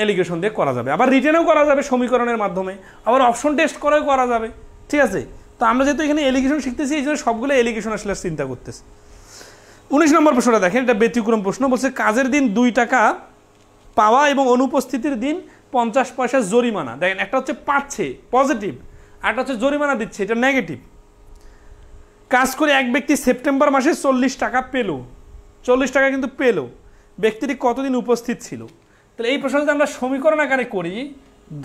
এলিগেশন দিয়ে করা যাবে। আবার রিটেনও করা যাবে সমীকরণের মাধ্যমে, আবার অপশন টেস্ট করেও করা যাবে। ঠিক আছে? তো আমরা যেহেতু এখানে এলিগেশন শিখতেছি, এই জন্য সবগুলো এলিগেশন আসলে চিন্তা করতেছি। 19 নম্বর প্রশ্নটা দেখেন, এটা ব্যতিক্রম প্রশ্ন। বলছে কাজের দিন 2 টাকা পাওয়া এবং অনুপস্থিতির দিন 50 পয়সা জরিমানা। দেখেন, একটা হচ্ছে পাচ্ছে পজিটিভ, আর একটা হচ্ছে জরিমানা দিচ্ছে, এটা নেগেটিভ। কাজ করে এক ব্যক্তি সেপ্টেম্বর মাসে 40 টাকা পেল, 40 টাকা কিন্তু পেল, ব্যক্তিটি কতদিন উপস্থিত ছিল? তাহলে এই প্রশ্ন যদি আমরা সমীকরণ আকারে করি,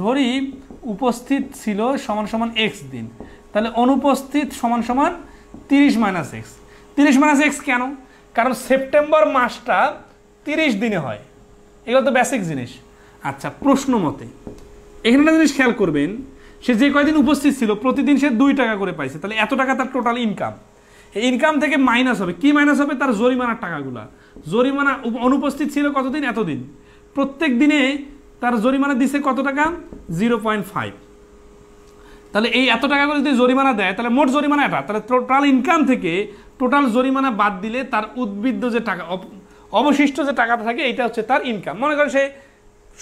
ধরি উপস্থিত ছিল সমান সমান x দিন, তাহলে অনুপস্থিত সমান সমান 30 - x। 30 - x কেন? কারণ সেপ্টেম্বর মাসটা 30 দিনে হয়, এগুলো তো বেসিক জিনিস। আচ্ছা, প্রশ্ন মতে এখানে একটা জিনিস খেয়াল করবেন, সে যে কয়দিন উপস্থিত ছিল প্রতিদিন সে 2 টাকা করে পাইছে, তাহলে এত টাকা তার টোটাল ইনকাম। এই ইনকাম থেকে মাইনাস হবে কি? মাইনাস হবে তার জরিমানার টাকাগুলা। জরিমানা অনুপস্থিত ছিল কতদিন? এতদিন। প্রত্যেক দিনে তার জরিমানা দিছে কত টাকা? 0.5। তাহলে এই এত টাকা করে যদি জরিমানা দেয়, তাহলে মোট জরিমানা এটা, তাহলে টোটাল ইনকাম থেকে টোটাল জরিমানা বাদ দিলে তার উদ্বৃত্ত যে টাকা, অবশিষ্ট যে টাকাটা থাকে, এটা হচ্ছে তার ইনকাম। মনে করে সে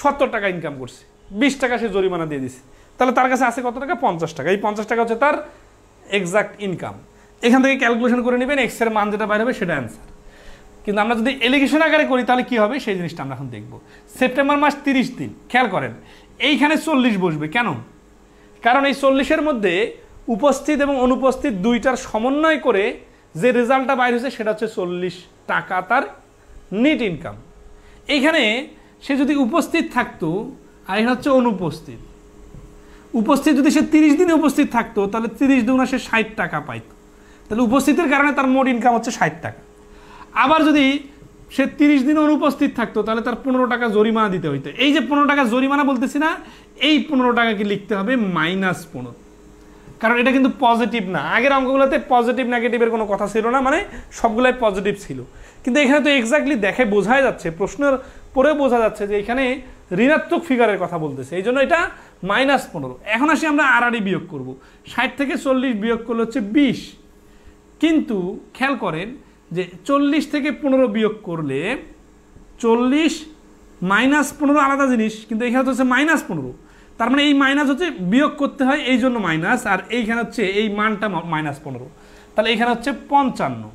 70 টাকা ইনকাম করছে, 20 টাকা সে জরিমানা দিয়ে দিছে, তাহলে তার কাছে আছে কত টাকা? 50 টাকা। এই 50 টাকা হচ্ছে তার এক্সাক্ট ইনকাম। এখান থেকে ক্যালকুলেশন করে নেবেন, এক্স এর মান যেটা বাইরে হবে সেটা অ্যান্সার। কিন্তু আমরা যদি এলিগেশন আকারে করি তাহলে কি হবে সেই জিনিসটা আমরা এখন দেখব। সেপ্টেম্বর মাস 30 দিন, খেয়াল করেন এইখানে 40 বসবে কেন? কারণ এই 40-এর মধ্যে উপস্থিত এবং অনুপস্থিত দুইটার সমন্বয় করে যে রেজাল্টটা বাইর হয়েছে সেটা হচ্ছে 40 টাকা তার নেট ইনকাম। এইখানে সে যদি উপস্থিত থাকতো, আর এখানে হচ্ছে অনুপস্থিত, উপস্থিত যদি সে 30 দিনে উপস্থিত থাকতো তাহলে 30 দুগুণা সে 60 টাকা পাইতো, তাহলে উপস্থিতির কারণে তার মোট ইনকাম হচ্ছে 60 টাকা। আবার যদি সে 30 দিনে অনুপস্থিত থাকতো তাহলে তার 15 টাকা জরিমানা দিতে হইতো। এই যে 15 টাকা জরিমানা বলতেছি না, এই 15 টাকাকে লিখতে হবে -15, কারণ এটা কিন্তু পজিটিভ না। আগের অঙ্কগুলোতে পজিটিভ নেগেটিভের কোনো কথা ছিল না, মানে সবগুলাই পজিটিভ ছিল। কিন্তু এখানে তো এক্স্যাক্টলি দেখে বোঝাই যাচ্ছে, প্রশ্নের পরে বোঝা যাচ্ছে যে এখানে ঋণাত্মক ফিগারের কথা বলতেছে, এই জন্য এটা -15। এখন আসি আমরা আড়াআড়ি বিয়োগ করব। 60 থেকে 40 বিয়োগ করলে হচ্ছে 20, কিন্তু খেয়াল করেন যে 40 থেকে 15 বিয়োগ করলে 40 -15 আলাদা জিনিস, কিন্তু এখানে তো হচ্ছে -15, তার মানে এই মাইনাস হচ্ছে বিয়োগ করতে হয়, এই জন্য মাইনাস, আর এইখানে হচ্ছে এই মানটা -15, তাহলে এইখানে হচ্ছে 55,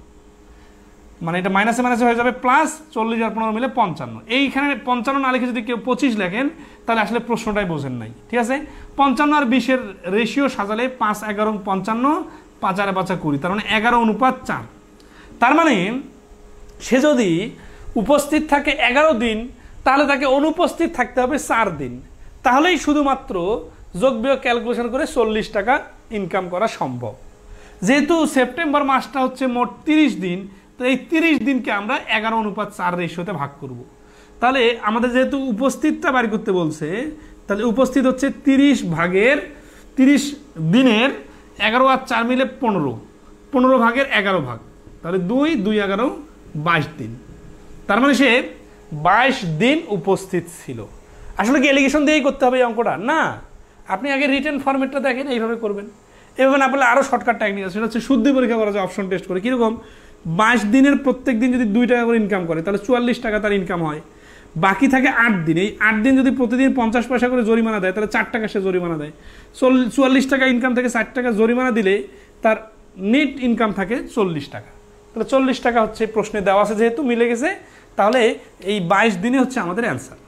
মানে এটা মাইনাসে মাইনাসে হয়ে যাবে প্লাস, 40 আর 15 মিলে 55। এইখানে 55 না লিখে যদি কেউ 25 লেখেন তাহলে আসলে প্রশ্নটাই বোঝেন নাই, ঠিক আছে। 55 আর 20 এর রেশিও সাজালে 5 11 55, 5 আর 5 20, তার মানে 11:4। তার মানে সে যদি উপস্থিত থাকে 11 দিন, তাহলে তাকে অনুপস্থিত থাকতে হবে 4 দিন, তাহলেই শুধুমাত্র যোগ বিয়োগ ক্যালকুলেশন করে 40 টাকা ইনকাম করা সম্ভব। যেহেতু সেপ্টেম্বর মাসটা হচ্ছে মোট 30 দিন, তো এই 30 দিনকে আমরা 11:4 রেশিওতে ভাগ করব। তাহলে আমাদের যেহেতু উপস্থিতটা বাড়ি করতে বলছে, তাহলে উপস্থিত হচ্ছে 30 দিনের 11 আর 4 মিলে 15 ভাগের 11 ভাগ, তাহলে 2 2 11 22 দিন, তার মানে সে 22 দিন উপস্থিত ছিল। আসলে কি এলিগেশন দিয়েই করতে হবে এই অঙ্কটা? না, আপনি আগে রিটেন ফরম্যাটটা দেখেন, এইভাবে করবেন। এভাবে না বললে আরও শর্টকাট টেকনিক আছে, সেটা হচ্ছে শুদ্ধি পরীক্ষা করা যায় অপশন টেস্ট করে। কীরকম? 22 দিনের প্রত্যেক দিন যদি 2 টাকা করে ইনকাম করে, তাহলে 44 টাকা তার ইনকাম হয়। বাকি থাকে 8 দিন, এই 8 দিন যদি প্রতিদিন 50 পয়সা করে জরিমানা দেয়, তাহলে 4 টাকা সে জরিমানা দেয়। 44 টাকা ইনকাম থেকে 4 টাকা জরিমানা দিলে তার নেট ইনকাম থাকে 40 টাকা। তাহলে 40 টাকা হচ্ছে প্রশ্নে দেওয়া আছে, যেহেতু মিলে গেছে, তাহলে এই 22 দিনে হচ্ছে আমাদের অ্যান্সার।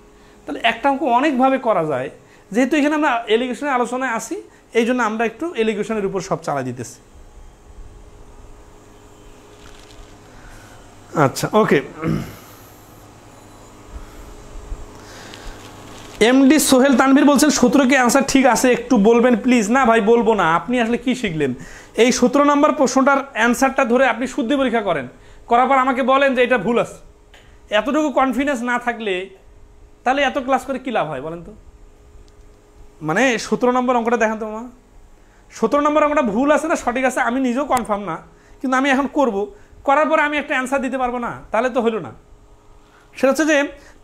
তাহলে একটা অঙ্ক অনেকভাবে করা যায়, যেহেতু এখানে আমরা এলিগেশনের আলোচনায় আসি, এই জন্য আমরা একটু এলিগেশনের উপর সব চালা দিতেছি। আচ্ছা, ওকে। এমডি সোহেল তানভীর বলছেন 17 কি অ্যান্সার ঠিক আছে, একটু বলবেন প্লিজ। না ভাই, বলবো না। আপনি আসলে কি শিখলেন? এই 17 নম্বর প্রশ্নটার অ্যান্সারটা ধরে আপনি শুদ্ধি পরীক্ষা করেন, করার পর আমাকে বলেন যে এটা ভুল আছে। এতটুকু কনফিডেন্স না থাকলে তাহলে এত ক্লাস করে কী লাভ হয় বলেন তো? মানে 17 নম্বর অঙ্কটা দেখেন তো মা, 17 নম্বর অঙ্কটা ভুল আছে না সঠিক আছে আমি নিজেও কনফার্ম না, কিন্তু আমি এখন করব, করার পরে আমি একটা অ্যান্সার দিতে পারবো না, তাহলে তো হলো না। সেটা হচ্ছে যে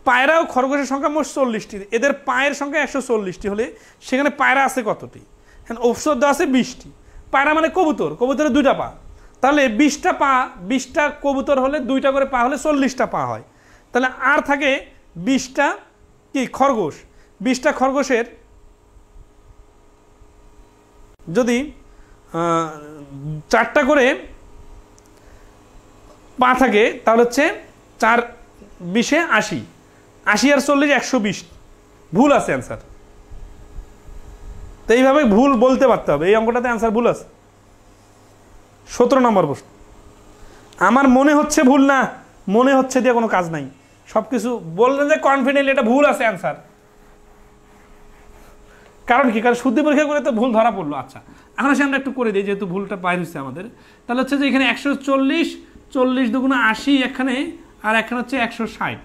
পায়রা ও খরগোশের সংখ্যা মোট 40টি, এদের পায়ের সংখ্যা 140টি হলে সেখানে পায়রা আছে কতটি? হ্যাঁ, অবসর দেওয়া আছে 20টি। পায়রা মানে কবুতর, কবুতরের 2টা পা, তাহলে 20টা পা, 20টা কবুতর হলে 2টা করে পা হলে 40টা পা হয়। তাহলে আর থাকে 20টা কি খরগোশ, 20টা খরগোশের যদি 4টা করে পা থাকে, তাহলে হচ্ছে 4 20 80, 80 আর 40 120। ভুল আছে অ্যান্সার। তো এইভাবে ভুল বলতে পারতে হবে, এই অঙ্কটাতে অ্যান্সার ভুল আছে। 17 নম্বর প্রশ্ন। আমার মনে হচ্ছে ভুল না, মনে হচ্ছে দিয়ে কোনো কাজ নাই, সব কিছু বললেন যে কনফিডেন্টলি এটা ভুল আছে অ্যান্সার। কারণ কি? কারণ শুদ্ধি পরীক্ষা করে তো ভুল ধরা পড়লো। আচ্ছা, এখন আসে আমরা একটু করে দিই, যেহেতু ভুলটা বাইর হচ্ছে আমাদের। তাহলে হচ্ছে যে এখানে 140, 40 দুগুণে 80 এখানে, আর এখানে হচ্ছে 160,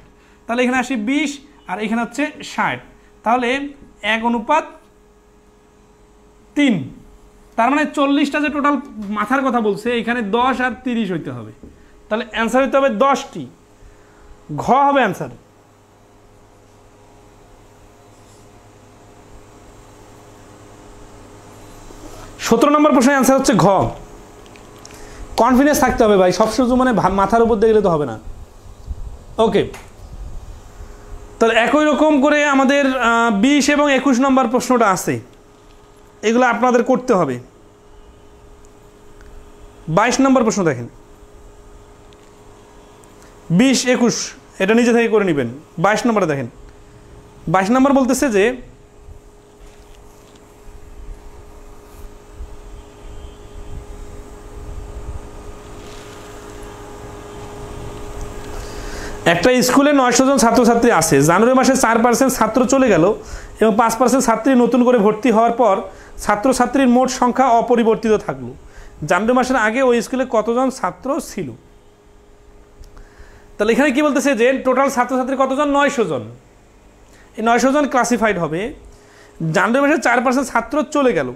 তাহলে এখানে আসি 20 আর এখানে হচ্ছে 60, তাহলে 1:3। তার মানে 40টা যে টোটাল মাথার কথা বলছে, এখানে 10 আর 30 হইতে হবে, তাহলে অ্যান্সার হইতে হবে 10টি। ঘ হবে অ্যান্সার। সতেরো নম্বর প্রশ্নের অ্যান্সার হচ্ছে ঘ। কনফিডেন্স থাকতে হবে ভাই, সবসময় মানে মাথার উপর দিয়ে গেলে তো হবে না। ওকে, তাহলে একই রকম করে আমাদের 20 এবং 21 নম্বর প্রশ্নটা আছে, এগুলো আপনাদের করতে হবে। 22 নম্বর প্রশ্ন দেখেন, 20 21 এটা নিজে থেকে করে নেবেন। 22 নম্বরে দেখেন, 22 নম্বর বলতেছে যে একটা স্কুলে 900 জন ছাত্রছাত্রী আছে, জানুয়ারি মাসে 4% ছাত্র চলে গেল এবং 5% ছাত্রী নতুন করে ভর্তি হওয়ার পর ছাত্রছাত্রীর মোট সংখ্যা অপরিবর্তিত থাকলো। জানুয়ারি মাসের আগে ওই স্কুলে কতজন ছাত্র ছিল? তাহলে এখানে কি বলতেছে যে টোটাল ছাত্রছাত্রী কতজন? 900 জন। এই 900 জন ক্লাসিফাইড হবে। জানুয়ারি মাসে 4% ছাত্র চলে গেল,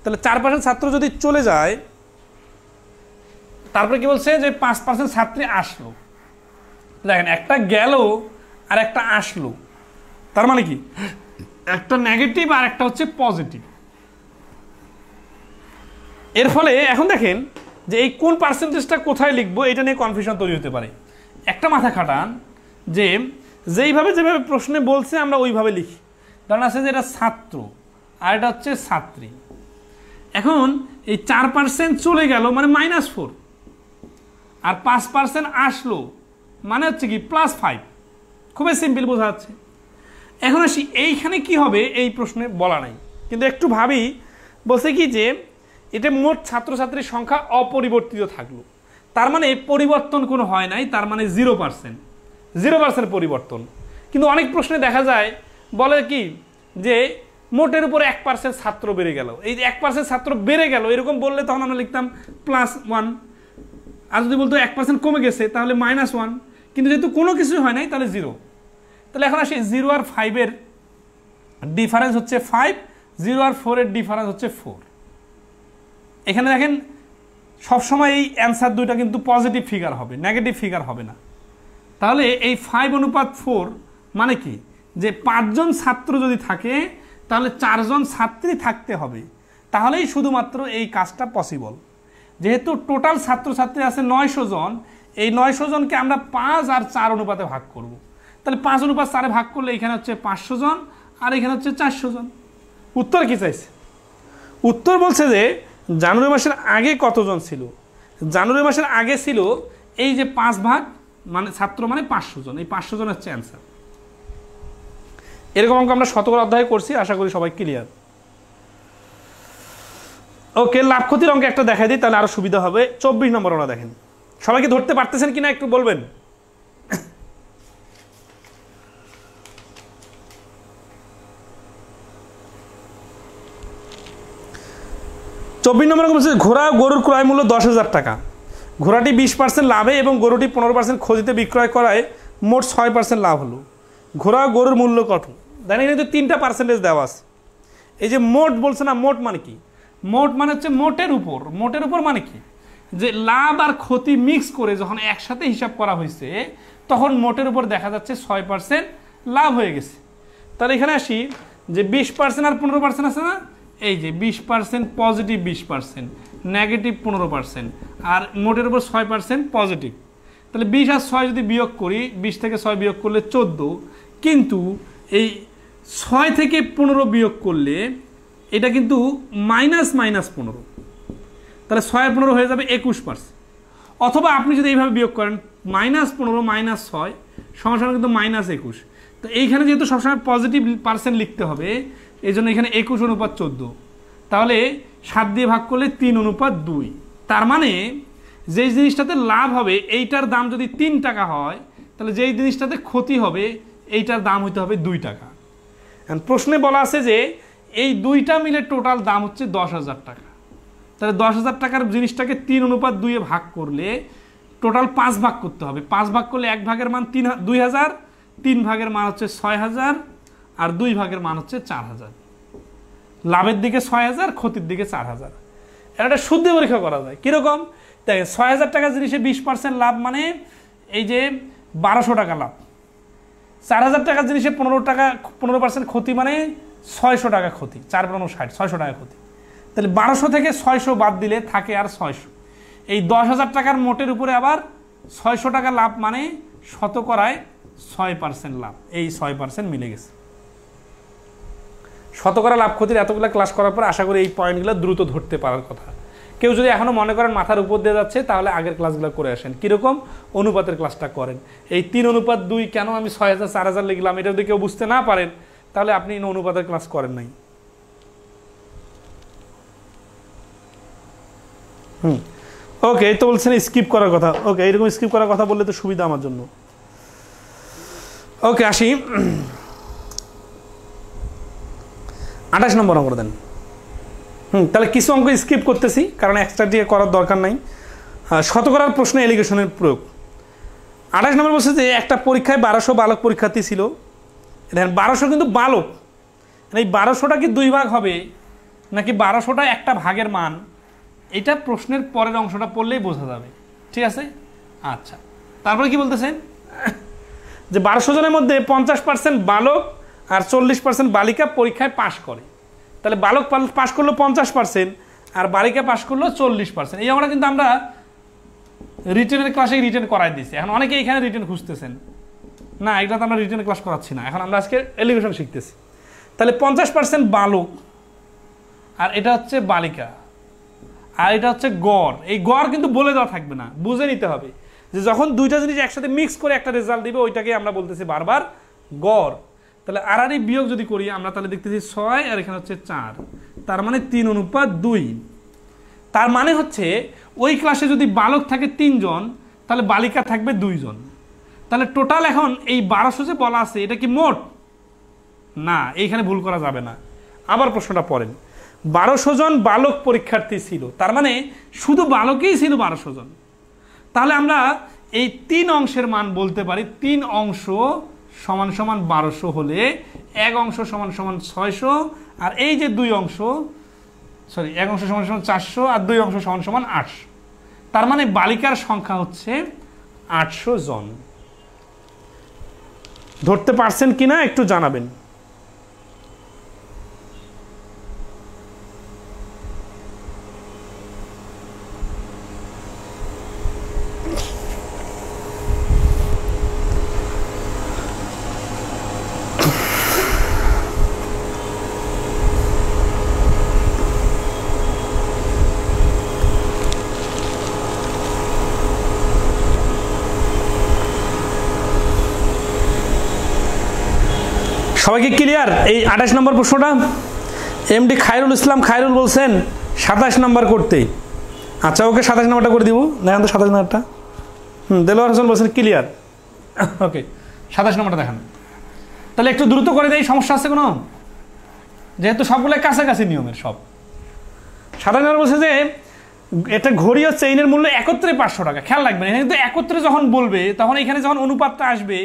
তাহলে 4% ছাত্র যদি চলে যায়, তারপরে কি বলছে যে 5% ছাত্রী আসলো। দেখেন, একটা গেল আর একটা আসলো, তার মানে কি একটা নেগেটিভ আর একটা হচ্ছে পজিটিভ। এর ফলে এখন দেখেন যে এই কোন পার্সেন্টেজটা কোথায় লিখবো এটা নিয়ে কনফিউশন তৈরি হতে পারে। একটা মাথা খাটান যে যেভাবে প্রশ্নে বলছে আমরা ওইভাবে লিখি। কারণ আছে যে এটা ছাত্র আর এটা হচ্ছে ছাত্রী। এখন এই 4% চলে গেল মানে -4, আর 5% আসলো মানে হচ্ছে কি +5। খুবই সিম্পল বোঝা যাচ্ছে। এখন আসি এইখানে কি হবে এই প্রশ্নে বলা নাই, কিন্তু একটু ভাবি। বলছে কি যে এটা মোট ছাত্রছাত্রীর সংখ্যা অপরিবর্তিত থাকলো, তার মানে পরিবর্তন কোনো হয় নাই, তার মানে 0% পরিবর্তন। কিন্তু অনেক প্রশ্নে দেখা যায় বলে কি যে মোটের উপর 1% ছাত্র বেড়ে গেল। এই 1% ছাত্র বেড়ে গেল এরকম বললে তখন আমরা লিখতাম +1, আর যদি বলতো 1% কমে গেছে তাহলে -1। কিন্তু যেহেতু কোনো কিছু হয় নাই তাহলে 0। তাহলে এখন আসি 0 আর 5 এর ডিফারেন্স হচ্ছে 5, 0 আর 4 এর ডিফারেন্স হচ্ছে 4। এখানে দেখেন সবসময় এই অ্যান্সার দুইটা কিন্তু পজিটিভ ফিগার হবে, নেগেটিভ ফিগার হবে না। তাহলে এই 5:4 মানে কি যে 5 জন ছাত্র যদি থাকে তাহলে 4 জন ছাত্রী থাকতে হবে, তাহলেই শুধুমাত্র এই কাজটা পসিবল। যেহেতু টোটাল ছাত্রছাত্রী আছে 900 জন, এই 900 জনকে আমরা 5 আর 4 অনুপাতে ভাগ করব। তাহলে 5:4 ভাগ করলে এখানে হচ্ছে 500 জন আর এখানে হচ্ছে 400 জন। উত্তর কি চাইছে? উত্তর বলছে যে জানুয়ারি মাসের আগে কতজন ছিল। জানুয়ারি মাসের আগে ছিল এই যে 5 ভাগ মানে ছাত্র মানে 500 জন, এই 500 জন হচ্ছে অ্যান্সার। এরকম অঙ্ক আমরা শতকরা অধ্যায় করছি, আশা করি সবাই ক্লিয়ার। ওকে, লাভ ক্ষতির অঙ্ক একটা দেখাই দিই তাহলে আরো সুবিধা হবে। 24 নম্বর ওরা দেখেন, সবাইকে ধরতে পারতেছেন কিনা একটু বলবেন। 24 নম্বর বলছে ঘোড়া গরুর ক্রয় মূল্য 10,000 টাকা। ঘোড়াটি 20% লাভে এবং গরুটি 15% ক্ষতিতে বিক্রয় করায় মোট 6% লাভ হলো। ঘোড়া গরুর মূল্য কত? জানি কিন্তু 3টা পার্সেন্টেজ দেওয়া আছে। এই যে মোট বলছে না, মোট মানে কি? মোট মানে হচ্ছে মোটের উপর। মোটের উপর মানে কি যে লাভ আর ক্ষতি মিক্স করে যখন একসাথে হিসাব করা হয়েছে তখন মোটের উপর দেখা যাচ্ছে 6% লাভ হয়ে গেছে। তাহলে এখানে আসি যে 20% আর 15% আছে না, এই যে 20% পজিটিভ, 20% নেগেটিভ 15%, আর মোটের উপর 6% পজিটিভ। তাহলে 20 আর 6 যদি বিয়োগ করি, 20 থেকে 6 বিয়োগ করলে 14, কিন্তু এই 6 থেকে 15 বিয়োগ করলে এটা কিন্তু -15, তাহলে 6 আর 15 হয়ে যাবে 21%। অথবা আপনি যদি এইভাবে বিয়োগ করেন -15 - 6 সমান কিন্তু -21। তো এইখানে যেহেতু সবসময় পজিটিভ পার্সেন্ট লিখতে হবে, এই জন্য এখানে 21:14। তাহলে 7 দিয়ে ভাগ করলে 3:2। তার মানে যেই জিনিসটাতে লাভ হবে এইটার দাম যদি 3 টাকা হয়, তাহলে যেই জিনিসটাতে ক্ষতি হবে এইটার দাম হইতে হবে 2 টাকা। প্রশ্নে বলা আছে যে এই দুইটা মিলে টোটাল দাম হচ্ছে 10,000 টাকা। তাহলে 10,000 টাকার জিনিসটাকে 3:2 ভাগ করলে টোটাল 5 ভাগ করতে হবে। 5 ভাগ করলে 1 ভাগের মান 2,000, 3 ভাগের মান হচ্ছে 6,000, আর 2 ভাগের মান হচ্ছে 4,000। লাভের দিকে 6,000, ক্ষতির দিকে 4,000। এটা শুদ্ধ পরীক্ষা করা যায় কিরকম? দেখেন 6,000 টাকা জিনিসে 20% লাভ মানে এই যে 1200 টাকা লাভ। 4,000 টাকার জিনিসে 15% ক্ষতি মানে 600 টাকা ক্ষতি। 4 × 60, 600 টাকা ক্ষতি। তাহলে 1200 থেকে 600 বাদ দিলে থাকে আর 600। এই 10,000 টাকার মোটের উপরে আবার 600 টাকা লাভ মানে শতকরায় 6% লাভ। এই 6% মিলে গেছে। শতকরা লাভ ক্ষতির এতগুলো ক্লাস করার পর আশা করি এই পয়েন্টগুলো দ্রুত ধরতে পারার কথা। কেউ যদি এখনো মনে করেন মাথার উপর দিয়ে যাচ্ছে, তাহলে আগের ক্লাসগুলো করে আসেন। কিরকম? অনুপাতের ক্লাসটা করেন। এই 3:2 কেন আমি 6,000 4,000 লিখলাম, এটা যদি কেউ বুঝতে না পারেন তাহলে আপনি অনুপাতের ক্লাস করেন নাই। ওকে, এই তো বলছেন স্কিপ করার কথা। ওকে, এরকম স্কিপ করার কথা বললে তো সুবিধা আমার জন্য। ওকে, আসি 28 নম্বর অঙ্ক দেন। তাহলে কিছু অঙ্ক স্কিপ করতেছি কারণ এক্সট্রা দিয়ে করার দরকার নাই। শতকরার প্রশ্নে এলিগেশনের প্রয়োগ। 28 নম্বর বলছে যে একটা পরীক্ষায় 1200 বালক পরীক্ষার্থী ছিল। দেখেন 1200 কিন্তু বালক। এই 1200টা কি 2 ভাগ হবে নাকি 1200টা একটা ভাগের মান, এটা প্রশ্নের পরের অংশটা পড়লেই বোঝা যাবে। ঠিক আছে? আচ্ছা, তারপরে কি বলতেছেন যে 1200 জনের মধ্যে 50% বালক আর 40% বালিকা পরীক্ষায় পাশ করে। তাহলে বালক পাশ করলো 50% আর বালিকা পাশ করলো 40%। এই আমরা কিন্তু আমরা রিটেনের ক্লাসে রিটেন করাই দিচ্ছি। এখন অনেকে এখানে রিটেন খুঁজতেছেন, না এটা তো আমরা রিটেনের ক্লাস করাচ্ছি না, এখন আমরা আজকে এলিভেশন শিখতেছি। তাহলে 50% বালক আর এটা হচ্ছে বালিকা আর এটা হচ্ছে গড়। এই গড় কিন্তু বলে দেওয়া থাকবে না, বুঝে নিতে হবে যে যখন দুইটা জিনিস একসাথে মিক্স করে একটা রেজাল্ট দিবে ওইটাকে আমরা বলতেছি বারবার গড়। তাহলে আর বিয়োগ যদি করি আমরা তাহলে দেখতেছি 6 আর এখানে হচ্ছে 4, তার মানে 3:2। তার মানে হচ্ছে ওই ক্লাসে যদি বালক থাকে 3 জন তাহলে বালিকা থাকবে 2 জন। তাহলে টোটাল এখন এই 1200 যে বলা আছে এটা কি মোট? না, এইখানে ভুল করা যাবে না। আবার প্রশ্নটা পড়েন, 1200 জন বালক পরীক্ষার্থী ছিল, তার মানে শুধু বালকেই ছিল 1200 জন। তাহলে আমরা এই 3 অংশের মান বলতে পারি 3 অংশ সমান সমান 1200 হলে 1 অংশ সমান সমান 600 আর এই যে 2 অংশ সরি 1 অংশ সমান সমান 400 আর 2 অংশ সমান সমান 800। তার মানে বালিকার সংখ্যা হচ্ছে 800 জন। ধরতে পারছেন কিনা একটু জানাবেন। সবাইকে ক্লিয়ার? এই 28 নম্বর প্রশ্নটা এমডি খায়রুল ইসলাম খায়রুল বলছেন 27 নম্বর করতে। আচ্ছা ওকে 27 নম্বরটা করে দিব, দেখেন তো 27 নম্বরটা। দেলোয়ার হোসেন বলছেন ক্লিয়ার, ওকে 27 নম্বরটা দেখান। তাহলে একটু দ্রুত করে দেয়, সমস্যা আছে কোনো? যেহেতু সবগুলো কাছাকাছি নিয়মের সব। 27 নম্বর বলছে যে এটা ঘড়ি ও চেইনের মূল্য একত্রে 500 টাকা। খেয়াল রাখবেন এখানে কিন্তু একত্রে যখন বলবে তখন এখানে যখন অনুপাতটা আসবে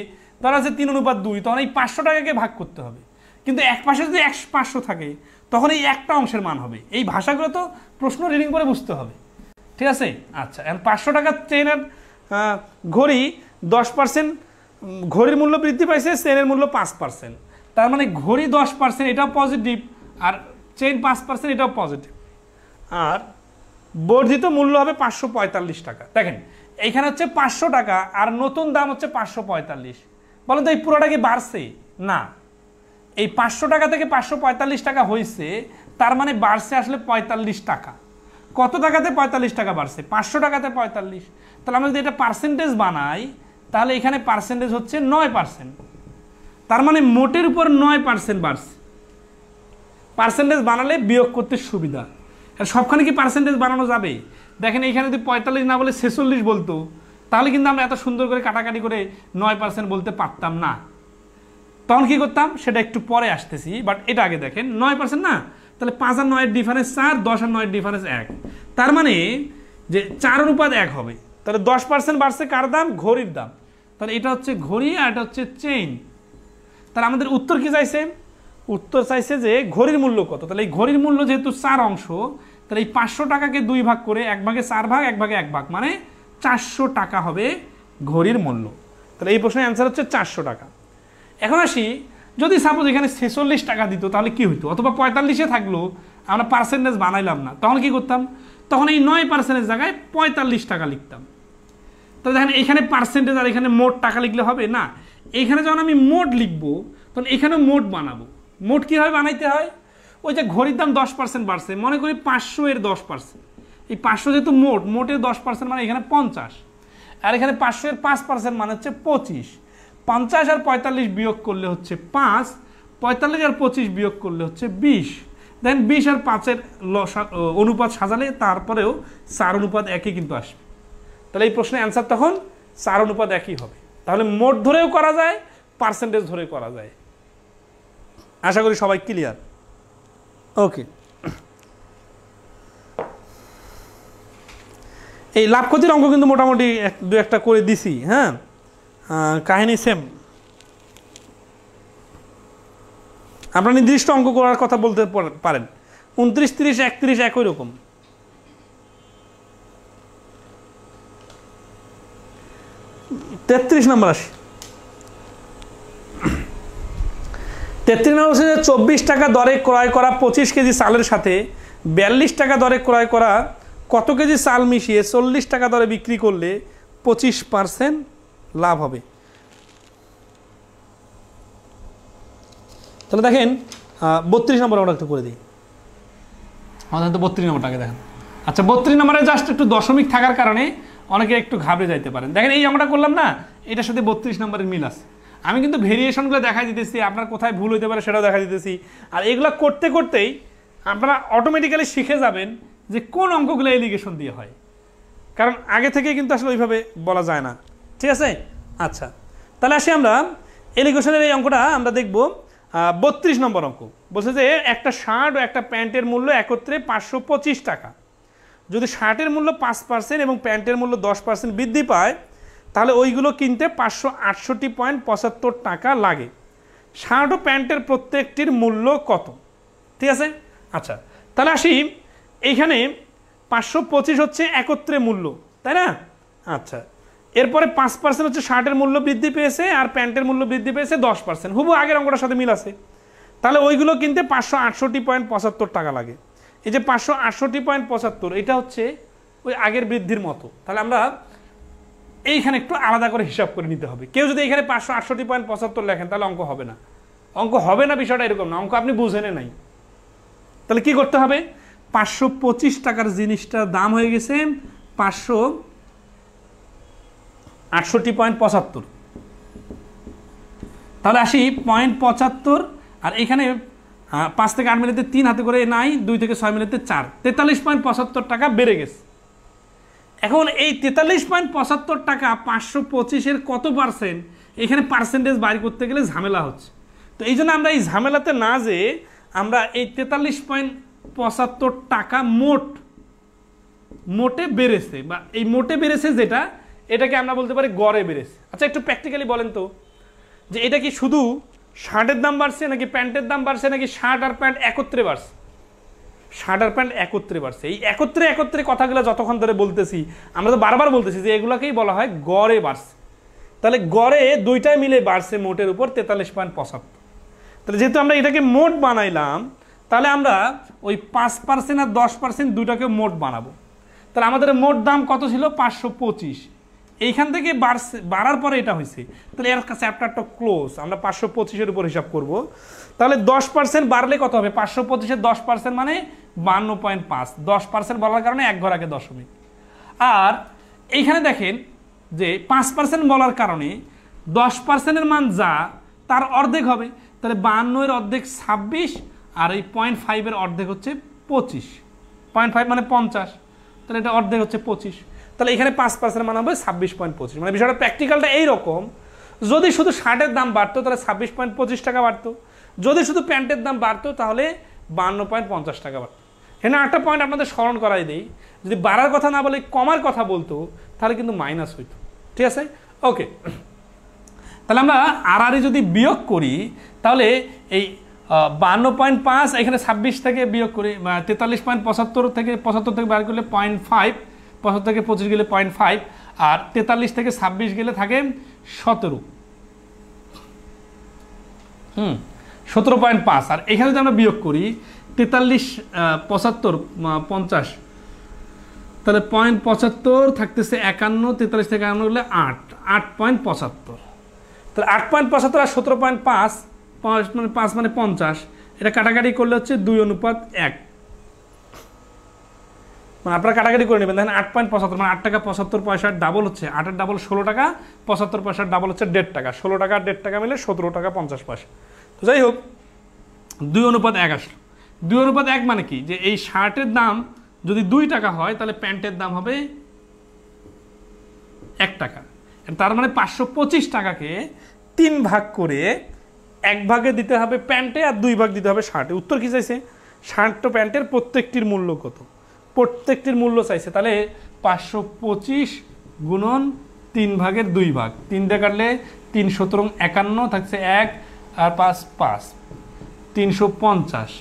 ধরা আছে 3:2, তখন এই 500 টাকাকে ভাগ করতে হবে। কিন্তু এক পাশে যদি 500 থাকে তখন এই একটা অংশের মান হবে। এই ভাষাগুলো তো প্রশ্ন রিডিং করে বুঝতে হবে, ঠিক আছে? আচ্ছা এখন 500 টাকার চেইনের ঘড়ি 10%, ঘড়ির মূল্য বৃদ্ধি পাইছে, চেইনের মূল্য 5%। তার মানে ঘড়ি 10% এটাও পজিটিভ আর চেইন 5% এটাও পজিটিভ। আর বর্ধিত মূল্য হবে 545 টাকা। দেখেন এইখানে হচ্ছে 500 টাকা আর নতুন দাম হচ্ছে 545। বলেন তো এই পুরোটা কি বাড়ছে? না, এই 500 টাকা থেকে 545 টাকা হয়েছে, তার মানে বাড়ছে আসলে 45 টাকা। কত টাকাতে 45 টাকা বাড়ছে? 500 টাকাতে 45। তাহলে আমরা যদি এটা পার্সেন্টেজ বানাই তাহলে এখানে পার্সেন্টেজ হচ্ছে 9%। তার মানে মোটের উপর 9% বাড়ছে। পার্সেন্টেজ বানালে বিয়োগ করতে সুবিধা। সবখানে কি পার্সেন্টেজ বানানো যাবে? দেখেন এইখানে যদি 45 না বলে 46 বলতো তাহলে কিন্তু আমরা এত সুন্দর করে কাটাকাটি করে 9% বলতে পারতাম না। তখন কি করতাম সেটা একটু পরে আসতেছি, বাট এটা আগে দেখেন 9% না, তাহলে 5 আর 9 ডিফারেন্স 4, 10 আর 9 ডিফারেন্স 1। তার মানে যে 4:1 হবে। তাহলে 10% বাড়ছে কার দাম? ঘড়ির দাম। তাহলে এটা হচ্ছে ঘড়ি আর এটা হচ্ছে চেইন। তাহলে আমাদের উত্তর কি চাইছে? উত্তর চাইছে যে ঘড়ির মূল্য কত। তাহলে এই ঘড়ির মূল্য যেহেতু 4 অংশ, তাহলে এই 500 টাকাকে 2 ভাগ করে 1 ভাগে 4 ভাগ 1 ভাগে 1 ভাগ মানে 400 টাকা হবে ঘড়ির মূল্য। তাহলে এই প্রশ্নের অ্যান্সার হচ্ছে 400 টাকা। এখন আসি, যদি সাপোজ এখানে 46 টাকা দিত তাহলে কি হইতো? অথবা 45-এ থাকলো, আমরা পার্সেন্টেজ বানাইলাম না, তখন কি করতাম? তখন এই 9%-এর জায়গায় 45 টাকা লিখতাম। তো দেখেন এখানে পার্সেন্টেজ আর এখানে মোট টাকা লিখলে হবে না। এইখানে যখন আমি মোট লিখবো তখন এখানে মোট বানাবো। মোট কীভাবে বানাইতে হয়? ওই যে ঘড়ির দাম 10% বাড়ছে, মনে করি 500 এর 10%। এই 500 যেহেতু মোটের 10% মানে এখানে 50, আর এখানে 500 এর 5% মানে হচ্ছে 25। 50 আর 45 বিয়োগ করলে হচ্ছে 5, 45 আর 25 বিয়োগ করলে হচ্ছে 20। দেন 20 আর 5-এর অনুপাত সাজালে তারপরেও 4:1 কিন্তু আসবে। তাহলে এই প্রশ্নের অ্যান্সার তখন 4:1 হবে। তাহলে মোট ধরেও করা যায়, পার্সেন্টেজ ধরে করা যায়। আশা করি সবাই ক্লিয়ার। ওকে, এই লাভ ক্ষতির অঙ্ক কিন্তু মোটামুটি 2-1টা করে দিছি। হ্যাঁ, কাহিনী সেম। আপনারা নির্দিষ্ট অঙ্ক করার কথা বলতে পারেন। 29, 30, 31 একই রকম। নম্বর আসি। 33 নম্বর হচ্ছে 24 টাকা দরে ক্রয় করা 25 কেজি চালের সাথে 42 টাকা দরে ক্রয় করা কত কেজি চাল মিশিয়ে 40 টাকা দরে বিক্রি করলে 25% লাভ হবে। তাহলে দেখেন 32 নম্বর আমরা একটু করে দিই। আমাদের তো 32 নম্বরটাকে দেখেন। আচ্ছা 32 নম্বরে জাস্ট একটু দশমিক থাকার কারণে অনেকে একটু ঘাবড়ে যাইতে পারেন। দেখেন এই আমরা করলাম না, এটার সাথে 32 নম্বরের মিল আছে। আমি কিন্তু ভেরিয়েশনগুলো দেখাই দিতেছি, আপনার কোথায় ভুল হইতে পারে সেটাও দেখা দিতেছি। আর এগুলো করতে করতেই আপনারা অটোমেটিক্যালি শিখে যাবেন যে কোন অঙ্কগুলো এলিগেশন দিয়ে হয়, কারণ আগে থেকে কিন্তু আসলে ওইভাবে বলা যায় না। ঠিক আছে? আচ্ছা তাহলে আসি আমরা এলিগেশনের এই অঙ্কটা আমরা দেখব। 32 নম্বর অঙ্ক বলছে যে একটা শার্ট ও একটা প্যান্টের মূল্য একত্রে 525 টাকা। যদি শার্টের মূল্য 5% এবং প্যান্টের মূল্য 10% বৃদ্ধি পায় তাহলে ওইগুলো কিনতে 568.75 টাকা লাগে। শার্ট ও প্যান্টের প্রত্যেকটির মূল্য কত? ঠিক আছে? আচ্ছা তাহলে আসি, এইখানে 525 হচ্ছে একত্রে মূল্য, তাই না? আচ্ছা এরপরে 5% হচ্ছে শার্টের মূল্য বৃদ্ধি পেয়েছে আর প্যান্টের মূল্য বৃদ্ধি পেয়েছে 10%, হুবহু আগের অঙ্কটার সাথে মিল আছে। তাহলে ওইগুলো কিনতে 568.75 টাকা লাগে। এই যে 568.75 এটা হচ্ছে ওই আগের বৃদ্ধির মতো। তাহলে আমরা এইখানে একটু আলাদা করে হিসাব করে নিতে হবে। কেউ যদি এখানে 568.75 লেখেন তাহলে অঙ্ক হবে না। অঙ্ক হবে না বিষয়টা এরকম না, অঙ্ক আপনি বুঝেনে নাই। তাহলে কি করতে হবে? 525 টাকার জিনিসটার দাম হয়ে গেছে 568.75। তাহলে আসি 0.75, আর এখানে 5 থেকে 8 মিনিটে 3 হাতে করে নাই, 2 থেকে 6 মিনিটে 4, 43.75 টাকা বেড়ে গেছে। এখন এই 43.75 টাকা 525-এর কত পার্সেন্ট, এখানে পার্সেন্টেজ বাইর করতে গেলে ঝামেলা হচ্ছে। তো এই জন্য আমরা এই ঝামেলাতে না যে আমরা এই 43.75 টাকা মোটে বেড়েছে, বা এই মোটে বেড়েছে যেটা, এটাকে আমরা বলতে পারি গড়ে বেড়েছে। আচ্ছা একটু প্র্যাকটিক্যালি বলেন তো, যে এটা কি শুধু শার্টের দাম বাড়ছে নাকি প্যান্টের দাম বাড়ছে নাকি শার্ট আর প্যান্ট একত্রে বাড়ছে? শার্ট আর প্যান্ট একত্রে বাড়ছে। এই একত্রে কথাগুলো যতক্ষণ ধরে বলতেছি, আমরা তো বারবার বলতেছি যে এগুলাকেই বলা হয় গড়ে বাড়ছে। তাহলে গড়ে দুইটাই মিলে বাড়ছে মোটের উপর 43.75। তাহলে যেহেতু আমরা এটাকে মোট বানাইলাম, তাহলে আমরা ওই 5% আর 10% দুটাকে মোট বানাবো। তাহলে আমাদের মোট দাম কত ছিল? 525। এইখান থেকে বাড়ার পরে এটা হয়েছে, তাহলে এর চ্যাপ্টারটা ক্লোজ। আমরা 525-এর উপর হিসাব করব। তাহলে 10% বাড়লে কত হবে? 525-এর 10% মানে 52.5। 10% বলার কারণে এক ঘর আগে দশমিক। আর এইখানে দেখেন যে 5% বলার কারণে 10%-এর মান যা তার অর্ধেক হবে। তাহলে 52-এর অর্ধেক 26, আর এই 0.5-এর অর্ধেক হচ্ছে 25। 0.5 মানে 50, তাহলে এটা অর্ধেক হচ্ছে 25। তাহলে এখানে 5% মান হবে 26.25। মানে বিষয়টা প্র্যাকটিক্যালটা এইরকম, যদি শুধু শার্টের দাম বাড়তো তাহলে 26.25 টাকা বাড়তো, যদি শুধু প্যান্টের দাম বাড়তো তাহলে 52.50 টাকা বাড়তো। এখানে একটা পয়েন্ট আপনাদের স্মরণ করাই দেই, যদি বাড়ার কথা না বলে কমার কথা বলতো তাহলে কিন্তু মাইনাস হইতো। ঠিক আছে? ওকে, তাহলে আমরা আর যদি বিয়োগ করি তাহলে এই 52.5 এখানে 26 থেকে বিয়োগ করি, 43.75 থেকে 75 থেকে বার করলে 0.5, 75 থেকে 25 গেলে 0.5, আর 43 থেকে 26 গেলে থাকে 17। 17.5। আর এখানে যদি আমরা বিয়োগ করি 43, 75, 50, তাহলে 0.75 থাকতেছে 51, 43 থেকে 51 গেলে 8.75। তাহলে 8.75 আর 17.5, 5 মানে 50, এটা কাটাকাটি করলে হচ্ছে 2:1। মানে আপনারা কাটাকাটি করে নেবেন। দেখেন 8.75 মানে 8 টাকা 75 পয়সার ডাবল হচ্ছে, 8-এর ডাবল 16 টাকা, 75 পয়সার ডাবল হচ্ছে 1.5 টাকা। 16 টাকা আর 1.5 টাকা মিলে 17 টাকা 50 পয়সা। তো যাই হোক 2:1 আসলো। 2:1 মানে কি, যে এই শার্টের দাম যদি 2 টাকা হয় তাহলে প্যান্টের দাম হবে 1 টাকা। তার মানে 525 টাকাকে 3 ভাগ করে 1 ভাগে দিতে হবে প্যান্টে আর 2 ভাগ দিতে হবে শার্টে। উত্তর কি চাইছে? শার্ট তো প্যান্টের প্রত্যেকটির মূল্য কত, প্রত্যেকটির মূল্য চাইছে। তাহলে 525 গুণন 3 ভাগের 2 ভাগ, 3 দিয়ে কাটলে 3 17 51 থাকছে 1 আর 5 5, 350।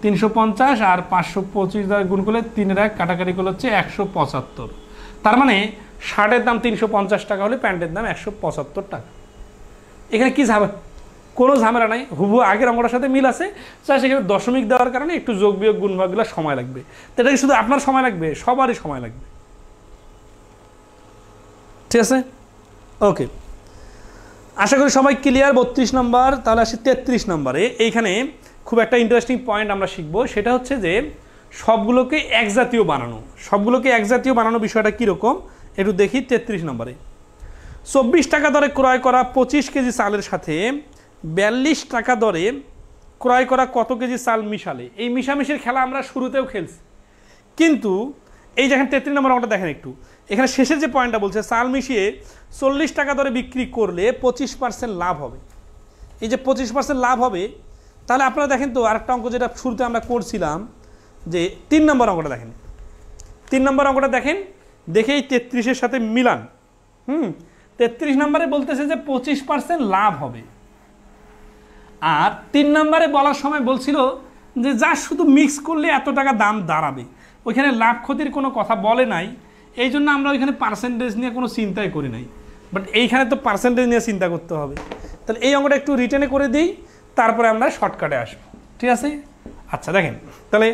350 আর 525 দ্বারা গুণ করলে 3-এর 1 কাটাকাটি করলে হচ্ছে 175। তার মানে শার্টের দাম 350 টাকা হলে প্যান্টের দাম 175 টাকা। এখানে কি কোনো ঝামেলা নাই, হুবহু আগের অঙ্কটার সাথে মিল আছে, চাই সেখানে দশমিক দেওয়ার কারণে একটু যোগ বিয়োগ গুণ ভাগগুলো সময় লাগবে। তো এটা কি শুধু আপনার সময় লাগবে? সবারই সময় লাগবে। ঠিক আছে, ওকে, আশা করি সবাই ক্লিয়ার। 32 নম্বর। তাহলে আসি 33 নম্বরে। এইখানে খুব একটা ইন্টারেস্টিং পয়েন্ট আমরা শিখবো, সেটা হচ্ছে যে সবগুলোকে একজাতীয় বানানো। সবগুলোকে একজাতীয় বানানো বিষয়টা কীরকম একটু দেখি। 33 নম্বরে 24 টাকা দরে ক্রয় করা 25 কেজি চালের সাথে 42 টাকা দরে ক্রয় করা কত কেজি চাল মিশালে? এই মিশামিশির খেলা আমরা শুরুতেও খেলছি, কিন্তু এই যেখানে 33 নম্বর অঙ্কটা দেখেন একটু, এখানে শেষের যে পয়েন্টটা বলছে চাল মিশিয়ে 40 টাকা দরে বিক্রি করলে 25% লাভ হবে। এই যে 25% লাভ হবে, তাহলে আপনারা দেখেন তো আরেকটা অঙ্ক যেটা শুরুতে আমরা করছিলাম, যে 3 নম্বর অঙ্কটা দেখেন। 3 নম্বর অঙ্কটা দেখেন, দেখেই 33-এর সাথে মিলান। 33 নম্বরে বলতেছে যে 25% লাভ হবে, আর 3 নম্বরে বলার সময় বলছিল যে যা শুধু মিক্স করলে এত টাকা দাম দাঁড়াবে। ওইখানে লাভ ক্ষতির কোনো কথা বলে নাই, এই জন্য আমরা ওইখানে পার্সেন্টেজ নিয়ে কোনো চিন্তাই করি নাই। বাট এইখানে তো পার্সেন্টেজ নিয়ে চিন্তা করতে হবে। তাহলে এই অঙ্কটা একটু রিটেনে করে দিই, তারপরে আমরা শর্টকাটে আসবো। ঠিক আছে, আচ্ছা দেখেন তাহলে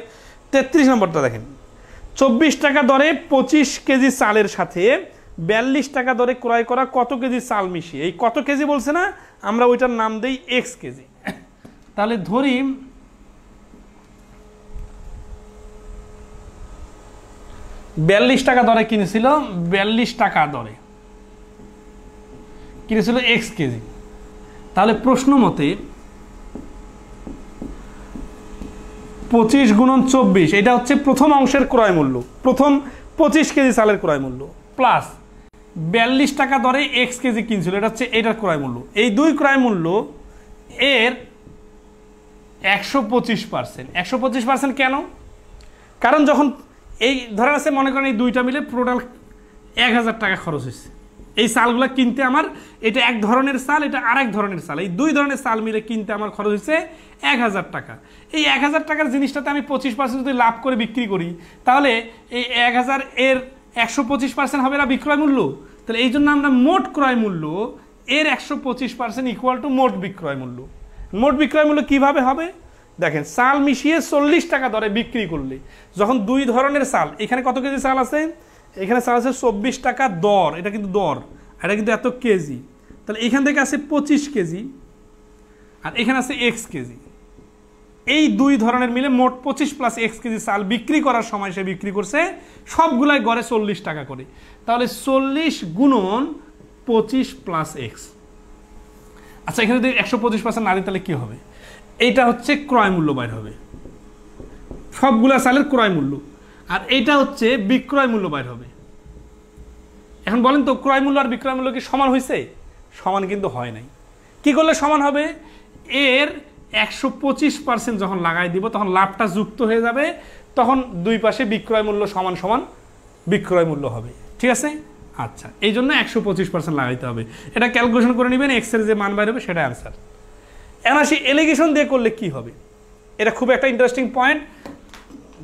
33 নম্বরটা দেখেন। 24 টাকা দরে 25 কেজি চালের সাথে 42 টাকা দরে ক্রয় করা কত কেজি চাল মিশিয়ে, এই কত কেজি বলছে না, আমরা ওইটার নাম দেই এক্স কেজি। তাহলে ধরি 42 টাকা দরে কিনেছিল, 42 টাকা দরে কিনেছিল এক্স কেজি। তাহলে প্রশ্ন মতে 25 গুণন 24, এটা হচ্ছে প্রথম অংশের ক্রয় মূল্য, প্রথম 25 কেজি চালের ক্রয় মূল্য, প্লাস 42 টাকা দরে এক্স কেজি কিনছিল, এটা হচ্ছে এটার ক্রয় মূল্য। এই দুই ক্রয় মূল্য এর 125%। 125% কেন? কারণ যখন এই ধরেন আছে, মনে করেন এই দুইটা মিলে টোটাল 1000 টাকা খরচ হয়েছে এই চালগুলো কিনতে আমার। এটা এক ধরনের চাল, এটা আরেক ধরনের চাল, এই দুই ধরনের চাল মিলে কিনতে আমার খরচ হয়েছে 1000 টাকা। এই 1000 টাকার জিনিসটাতে আমি 25% যদি লাভ করে বিক্রি করি, তাহলে এই 1000 এর 125% হবে না বিক্রয় মূল্য। তাহলে এই জন্য আমরা মোট ক্রয় মূল্য এর 125% ইকুয়াল টু মোট বিক্রয় মূল্য। মোট বিক্রয় মূল্য কিভাবে হবে দেখেন, চাল মিশিয়ে 40 টাকা দরে বিক্রি করলে, যখন দুই ধরনের চাল, এখানে কত কেজি চাল আছে, এখানে চাল আছে 24 টাকা দর, এটা কিন্তু দর, এটা কিন্তু এত কেজি। তাহলে এখান থেকে আছে 25 কেজি আর এখানে আছে এক্স কেজি। এই দুই ধরনের মিলে মোট 25 প্লাস এক্স কেজি চাল বিক্রি করার সময় সে বিক্রি করছে সবগুলাই গড়ে 40 টাকা করে। তাহলে 40 গুণন 25 প্লাস এক্স। আচ্ছা, এখানে যদি 125% না দিই তাহলে কি হবে? এইটা হচ্ছে ক্রয় মূল্য বাইর হবে, সবগুলা চালের ক্রয় মূল্য, আর এইটা হচ্ছে বিক্রয় মূল্য বাইর হবে। এখন বলেন তো, ক্রয় মূল্য আর বিক্রয় মূল্য কি সমান হয়েছে? সমান কিন্তু হয় নাই। কি করলে সমান হবে? এর 125% যখন লাগাই দিব তখন লাভটা যুক্ত হয়ে যাবে, তখন দুই পাশে বিক্রয় মূল্য সমান সমান বিক্রয় মূল্য হবে। ঠিক আছে, আচ্ছা, এই জন্য 125% লাগাইতে হবে। এটা ক্যালকুলেশন করে নেবেন, এক্স এর যে মান বাইর হবে সেটা অ্যান্সার। এখন আসি এলিগেশন দিয়ে করলে কি হবে। এটা খুব একটা ইন্টারেস্টিং পয়েন্ট,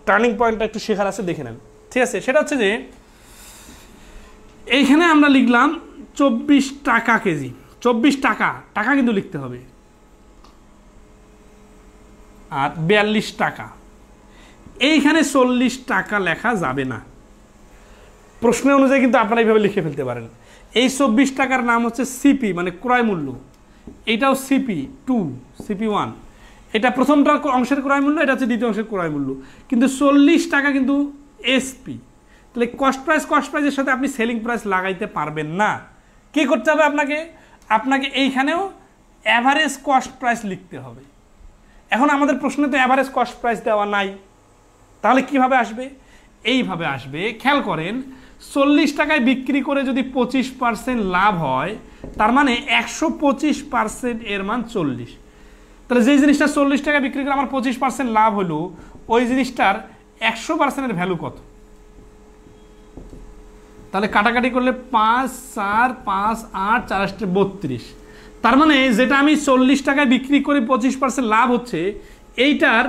টার্নিং পয়েন্টটা একটু শেখার আছে, দেখে নেন। ঠিক আছে, সেটা হচ্ছে যে এইখানে আমরা লিখলাম 24 টাকা কেজি, 24 টাকা, টাকা কিন্তু লিখতে হবে, আর 42 টাকা। এইখানে 40 টাকা লেখা যাবে না, প্রশ্নের অনুযায়ী কিন্তু আপনারা এইভাবে লিখে ফেলতে পারেন। এই 24 টাকার নাম হচ্ছে সিপি, মানে ক্রয় মূল্য। এটাও সিপি 2, সিপি 1, এটা প্রথমটার অংশের ক্রয় মূল্য, এটা হচ্ছে দ্বিতীয় অংশের ক্রয় মূল্য। কিন্তু 40 টাকা কিন্তু এসপি। তাহলে কস্ট প্রাইসের সাথে আপনি সেলিং প্রাইস লাগাইতে পারবেন না। কি করতে হবে আপনাকে এইখানেও অ্যাভারেজ কস্ট প্রাইস লিখতে হবে। এখন আমাদের প্রশ্নে তো অ্যাভারেজ কস্ট প্রাইস দেওয়া নাই, তাহলে কিভাবে আসবে? এইভাবে আসবে। খেয়াল করেন, 40 টাকায় বিক্রি করে যদি 25% লাভ হয়, তার মানে 125% এর মান 40। তাহলে যেই জিনিসটা 40 টাকা বিক্রি করে আমার 25% লাভ হলো, ওই জিনিসটার 100%-এর ভ্যালু কত? তাহলে কাটাকাটি করলে 5, 4, 5, 8, 4, 32। তার মানে যেটা আমি 40 টাকায় বিক্রি করে 25% লাভ হচ্ছে, এইটার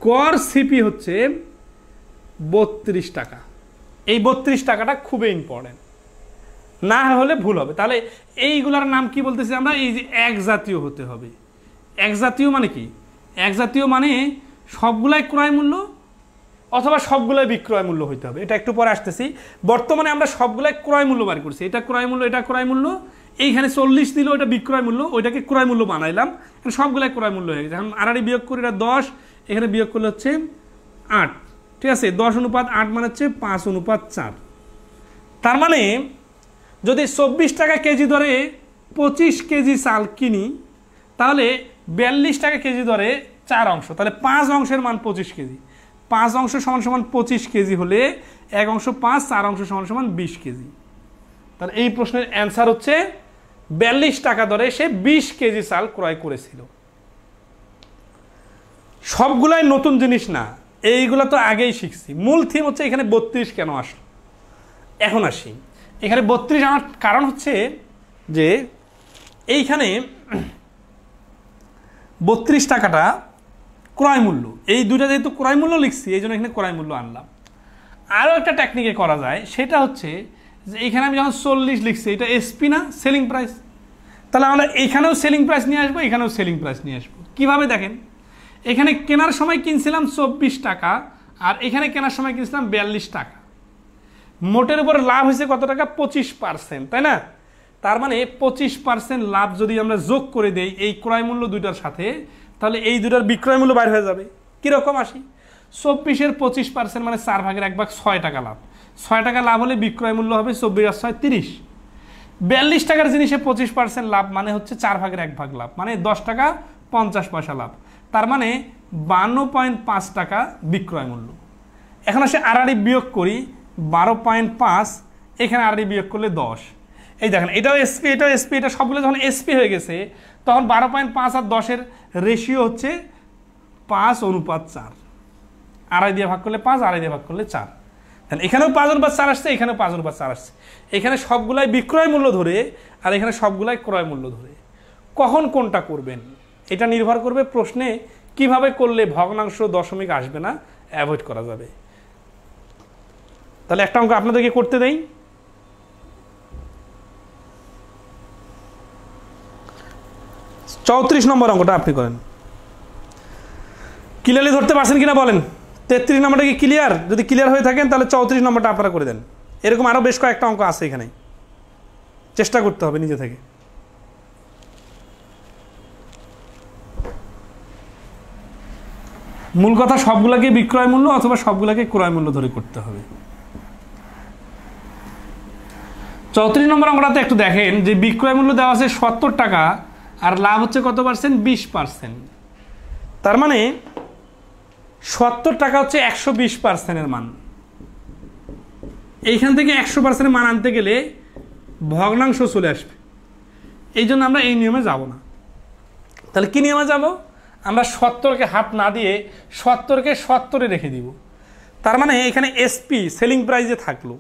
গড় সিপি হচ্ছে 32 টাকা। এই 32 টাকাটা খুবই ইম্পর্টেন্ট, না হলে ভুল হবে। তাহলে এইগুলার নাম কি বলতেছি আমরা? এই যে এক জাতীয় হতে হবে। একজাতীয় মানে কি? একজাতীয় মানে সবগুলাই ক্রয় মূল্য অথবা সবগুলাই বিক্রয় মূল্য হইতে হবে। এটা একটু পরে আসতেছি। বর্তমানে আমরা সবগুলাই ক্রয় মূল্য বার করছি। এটা ক্রয় মূল্য, এটা ক্রয় মূল্য, এইখানে 40 দিল, ওটা বিক্রয় মূল্য, ওইটাকে ক্রয় মূল্য বানাইলাম, সবগুলাই ক্রয় মূল্য হয়ে গেছে। এখন আড়াআড়ি বিয়োগ করি, এটা 10, এখানে বিয়োগ করলে হচ্ছে 8, ঠিক আছে। 10:8 মানে হচ্ছে 5:4। তার মানে যদি 24 টাকা কেজি দরে 25 কেজি চাল কিনি, তাহলে 42 টাকা কেজি দরে 4 অংশ, তাহলে 5 অংশের মান 25 কেজি। 5 অংশ সমান সমান 25 কেজি হলে 1 অংশ 5, 4 অংশ সমান সমান 20 কেজি। তাহলে এই প্রশ্নের অ্যান্সার হচ্ছে 42 টাকা দরে সে 20 কেজি চাল ক্রয় করেছিল। সবগুলাই নতুন জিনিস না, এইগুলো তো আগেই শিখছি। মূল থিম হচ্ছে এখানে 32 কেন আসলো। এখন আসি, এখানে 32 আনার কারণ হচ্ছে যে এইখানে 32 টাকাটা ক্রয় মূল্য, এই দুইটা যেহেতু ক্রয় মূল্য লিখছি, এই জন্য এখানে ক্রয় মূল্য আনলাম। আরও একটা টেকনিকে করা যায়, সেটা হচ্ছে যে এখানে আমি যখন 40 লিখছি, এটা এসপি না, সেলিং প্রাইস, তাহলে আমরা এখানেও সেলিং প্রাইস নিয়ে আসবো, এখানেও সেলিং প্রাইস নিয়ে আসবো। কীভাবে দেখেন, এখানে কেনার সময় কিনছিলাম 24 টাকা, আর এখানে কেনার সময় কিনছিলাম 42 টাকা। মোটের উপর লাভ হয়েছে কত টাকা? 25%, তাই না? তার মানে 25% লাভ যদি আমরা যোগ করে দেই এই ক্রয় মূল্য দুইটার সাথে, তাহলে এই দুটার বিক্রয় মূল্য বাইর হয়ে যাবে। কীরকম আসি? 24-এর 25% মানে 4/1 6 টাকা লাভ। 6 টাকা লাভ হলে বিক্রয় মূল্য হবে 24 আর 6 30। 42 টাকার জিনিসে 25% লাভ মানে হচ্ছে 4/1 লাভ, মানে 10 টাকা 50 পয়সা লাভ। তার মানে 52.5 টাকা বিক্রয় মূল্য। এখন আসে আড়াআড়ি বিয়োগ করি, 12.5, এখানে আড়াআড়ি বিয়োগ করলে 10। এই দেখেন, এটাও এসপি, এটাও এসপি, এটা সবগুলো যখন এসপি হয়ে গেছে, তখন 12.5 আর 10-এর রেশিও হচ্ছে 5:4। আড়াই দিয়ে ভাগ করলে 5, আড়াই দিয়ে ভাগ করলে 4। তাহলে এখানেও 5:4 আসছে, এখানেও 5:4 আসছে। এখানে সবগুলাই বিক্রয় মূল্য ধরে, আর এখানে সবগুলাই ক্রয় মূল্য ধরে। কখন কোনটা করবেন এটা নির্ভর করবে প্রশ্নে কিভাবে করলে ভগ্নাংশ দশমিক আসবে না, অ্যাভয়েড করা যাবে। তাহলে একটা অঙ্ক আপনাদেরকে করতে দেই। চৌত্রিশ নম্বর অঙ্কটা আপনি করেন। ক্লিয়ারলি ধরতে পারছেন কিনা বলেন? 33 নম্বরটা কি ক্লিয়ার? যদি ক্লিয়ার হয়ে থাকেন তাহলে 34 নম্বরটা আপনারা করে দেন। এরকম আরও বেশ কয়েকটা অঙ্ক আছে এখানে, চেষ্টা করতে হবে নিজে থেকে। মূল কথা সবগুলাকে বিক্রয় মূল্য অথবা সবগুলাকে ক্রয় মূল্য ধরে করতে হবে। 34 নম্বর অঙ্কটাতে একটু দেখেন যে বিক্রয় মূল্য দেওয়া আছে 70 টাকা, আর লাভ হচ্ছে কত পার্সেন্ট? 20%। তার মানে 70 টাকা হচ্ছে 120%-এর মান। এইখান থেকে 100%-এর মান আনতে গেলে ভগ্নাংশ চলে আসবে, এই জন্য আমরা এই নিয়মে যাব না। তাহলে কি নিয়মে যাব? আমরা 70-কে হাত না দিয়ে 70-কে 70-এ রেখে দিব। তার মানে এখানে এসপি সেলিং প্রাইসে থাকলো,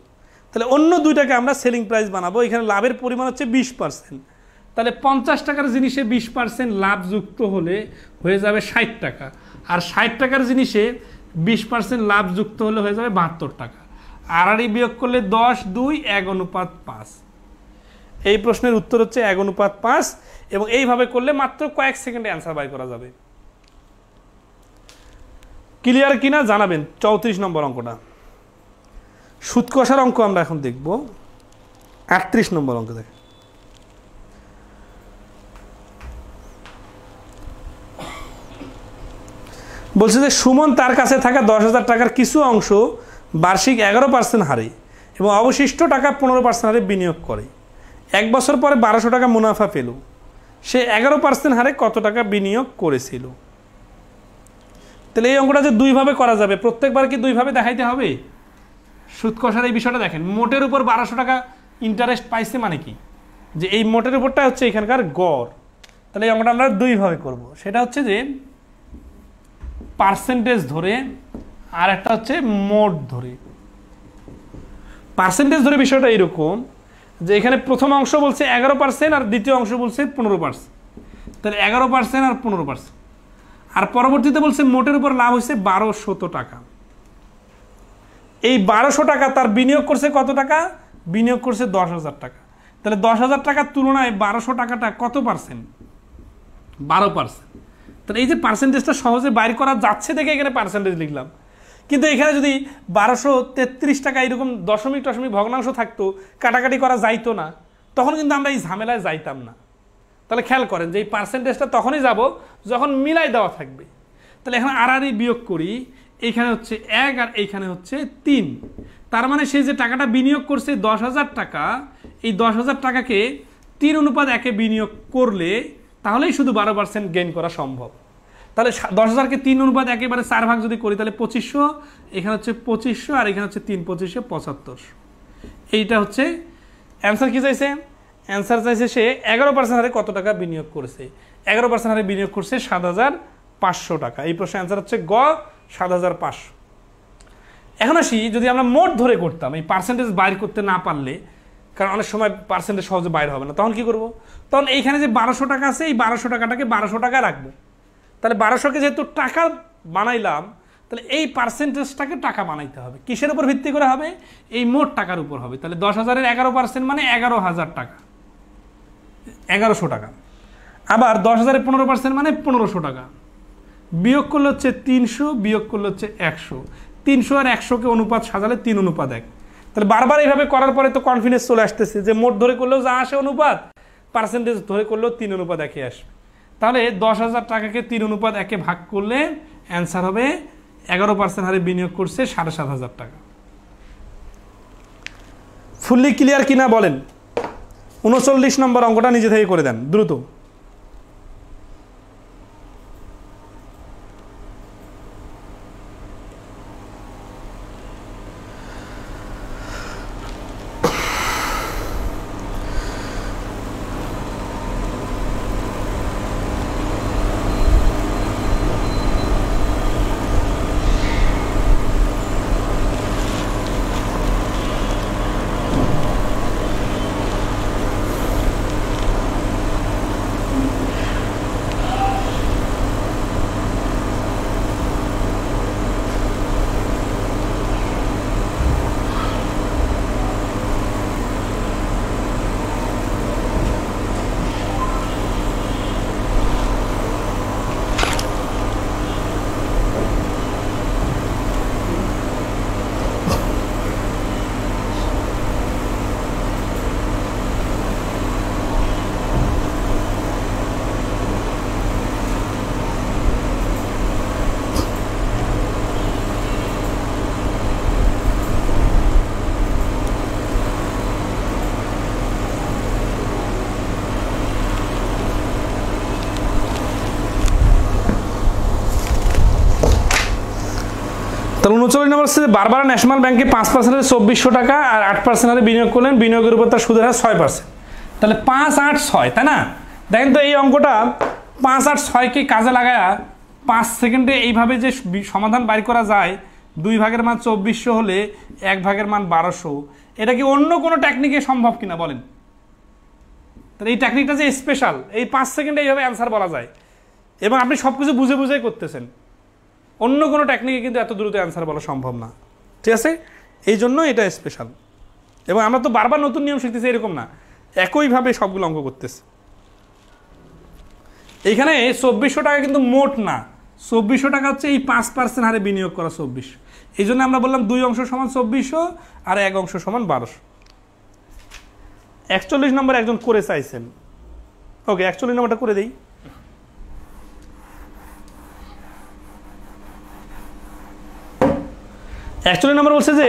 তাহলে অন্য দুইটাকে আমরা সেলিং প্রাইস বানাবো। এখানে লাভের পরিমাণ হচ্ছে 20%, তাহলে 50 টাকার জিনিসে 20% লাভ যুক্ত হলে হয়ে যাবে 60 টাকা, আর 60 টাকার জিনিসে 20% লাভ যুক্ত হলে হয়ে যাবে 72 টাকা। আড়াআড়ি বিয়োগ করলে 10, 2, 1:5। এই প্রশ্নের উত্তর হচ্ছে 1:5, এবং এইভাবে করলে মাত্র কয়েক সেকেন্ডে অ্যান্সার বাই করা যাবে। ক্লিয়ার কিনা জানাবেন। 34 নম্বর অঙ্কটা সুদ কষার অঙ্ক আমরা এখন দেখব। 38 নম্বর অঙ্ক দেখেন। বলছে যে সুমন তার কাছে থাকা 10,000 টাকার কিছু অংশ বার্ষিক 11% হারে এবং অবশিষ্ট টাকা 15% হারে বিনিয়োগ করে। 1 বছর পরে 1200 টাকা মুনাফা পেল। সে 11% হারে কত টাকা বিনিয়োগ করেছিল? তাহলে এই অঙ্কটা যে দুইভাবে করা যাবে, প্রত্যেকবার কি দুইভাবে দেখাইতে হবে? সুদ কষার এই বিষয়টা দেখেন, মোটের উপর 1200 টাকা ইন্টারেস্ট পাইছে মানে কি, যে এই মোটের উপরটা হচ্ছে এখানকার গড়। তাহলে এই অঙ্কটা আমরা দুইভাবে করব। সেটা হচ্ছে যে পার্সেন্টেজ ধরে, আর একটা হচ্ছে মোট ধরে। পার্সেন্টেজ ধরে বিষয়টা এইরকম যে এখানে প্রথম অংশ বলছে 11% আর দ্বিতীয় অংশ বলছে 15%, তাহলে 11% আর 15%। আর পরবর্তীতে বলছে মোটের উপর লাভ হয়েছে 1200 টাকা। এই 1200 টাকা তার বিনিয়োগ করছে কত টাকা? বিনিয়োগ করছে 10,000 টাকা। তাহলে 10,000 টাকার তুলনায় 1200 টাকাটা কত পার্সেন্ট? 12%। তাহলে এই যে পার্সেন্টেজটা সহজে বাইর করা যাচ্ছে দেখে এখানে পার্সেন্টেজ লিখলাম, কিন্তু এখানে যদি 1233 টাকা এরকম দশমিক ভগ্নাংশ থাকতো, কাটাকাটি করা যাইতো না, তখন কিন্তু আমরা এই ঝামেলায় যাইতাম না। তাহলে খেয়াল করেন যে এই পার্সেন্টেজটা তখনই যাব যখন মিলাই দেওয়া থাকবে। তাহলে এখন আড়াআড়ি বিয়োগ করি, এইখানে হচ্ছে 1 আর এইখানে হচ্ছে 3, তার মানে সে যে টাকাটা বিনিয়োগ করছে 10,000 টাকা, এই 10,000 টাকাকে 3:1 বিনিয়োগ করলে তাহলেই শুধু 12% গেইন করা সম্ভব। তাহলে 10,000কে 3:1 এবারে 4 ভাগ যদি করি তাহলে 2500, এখানে হচ্ছে 2500 আর এখানে হচ্ছে 3 25 75। এইটা হচ্ছে অ্যান্সার। কি চাইছে? অ্যান্সার চাইছে সে 11% হারে কত টাকা বিনিয়োগ করেছে। 11% হারে বিনিয়োগ করছে 7,500 টাকা। এই প্রশ্নের অ্যান্সার হচ্ছে গ 7,500। এখন আসি, যদি আমরা মোট ধরে করতাম, এই পার্সেন্টেজ বাইর করতে না পারলে, কারণ অনেক সময় পার্সেন্টেজ সহজে বাইর হবে না, তখন কি করব? তখন এইখানে যে 1200 টাকা আছে, এই 1200 টাকাটাকে 1200 টাকা রাখবো। তাহলে 1200কে যেহেতু টাকা বানাইলাম, তাহলে এই পার্সেন্টেজটাকে টাকা বানাইতে হবে। কিসের উপর ভিত্তি করে হবে? এই মোট টাকার উপর হবে। তাহলে 10,000-এর 11% মানে 11,000 টাকা, 1100 টাকা। আবার 10,000-এর 15% মানে 1500 টাকা। বিয়োগ করলে হচ্ছে 300, বিয়োগ করলে হচ্ছে 100। 300 আর 100কে অনুপাত সাজালে 3:1। তাহলে বারবার এইভাবে করার পরে তো কনফিডেন্স চলে আসতেছে যে মোট ধরে করলেও যা আসে অনুপাত, পার্সেন্টেজ ধরে করলেও 3:1 আসবে। তাহলে 10,000 টাকাকে 3:1 ভাগ করলে অ্যান্সার হবে 11% হারে বিনিয়োগ করছে 7,500 টাকা। ফুললি ক্লিয়ার কিনা বলেন? 39 নম্বর অঙ্কটা নিজে থেকে করে দেন দ্রুত। তাহলে 39 নম্বর হচ্ছে বারবার ন্যাশনাল ব্যাংকে 5% 2400 টাকা আর 8% বিনিয়োগ করলেন, বিনিয়োগের উপর তার সুদের হার 6%। তাহলে 5 8 6, তাই না? দেখেন তো এই অঙ্কটা 5 8 6কে কাজে লাগায়া 5 সেকেন্ডে এইভাবে যে সমাধান বাইর করা যায়, 2 ভাগের মান 2400 হলে 1 ভাগের মান 1200, এটা কি অন্য কোনো টেকনিকে সম্ভব কিনা বলেন? তাহলে এই টেকনিকটা যে স্পেশাল, এই 5 সেকেন্ডে এইভাবে অ্যান্সার বলা যায় এবং আপনি সব কিছু বুঝে বুঝেই করতেছেন। অন্য কোনো টেকনিকে কিন্তু এত দ্রুত অ্যান্সার বলা সম্ভব না, ঠিক আছে? এই জন্য এটা স্পেশাল। এবং আমরা তো বারবার নতুন নিয়ম শিখতেছি এরকম না, একইভাবে সবগুলো অঙ্ক করতেছে। এইখানে 2400 টাকা কিন্তু মোট না, 2400 টাকা হচ্ছে এই 5% হারে বিনিয়োগ করা 2400। এই জন্য আমরা বললাম 2 অংশ সমান 2400 আর 1 অংশ সমান 1200। 41 নম্বর একজন করে চাইছেন, ওকে 41 নম্বরটা করে দেই। একচল্লিশ নম্বর বলছে যে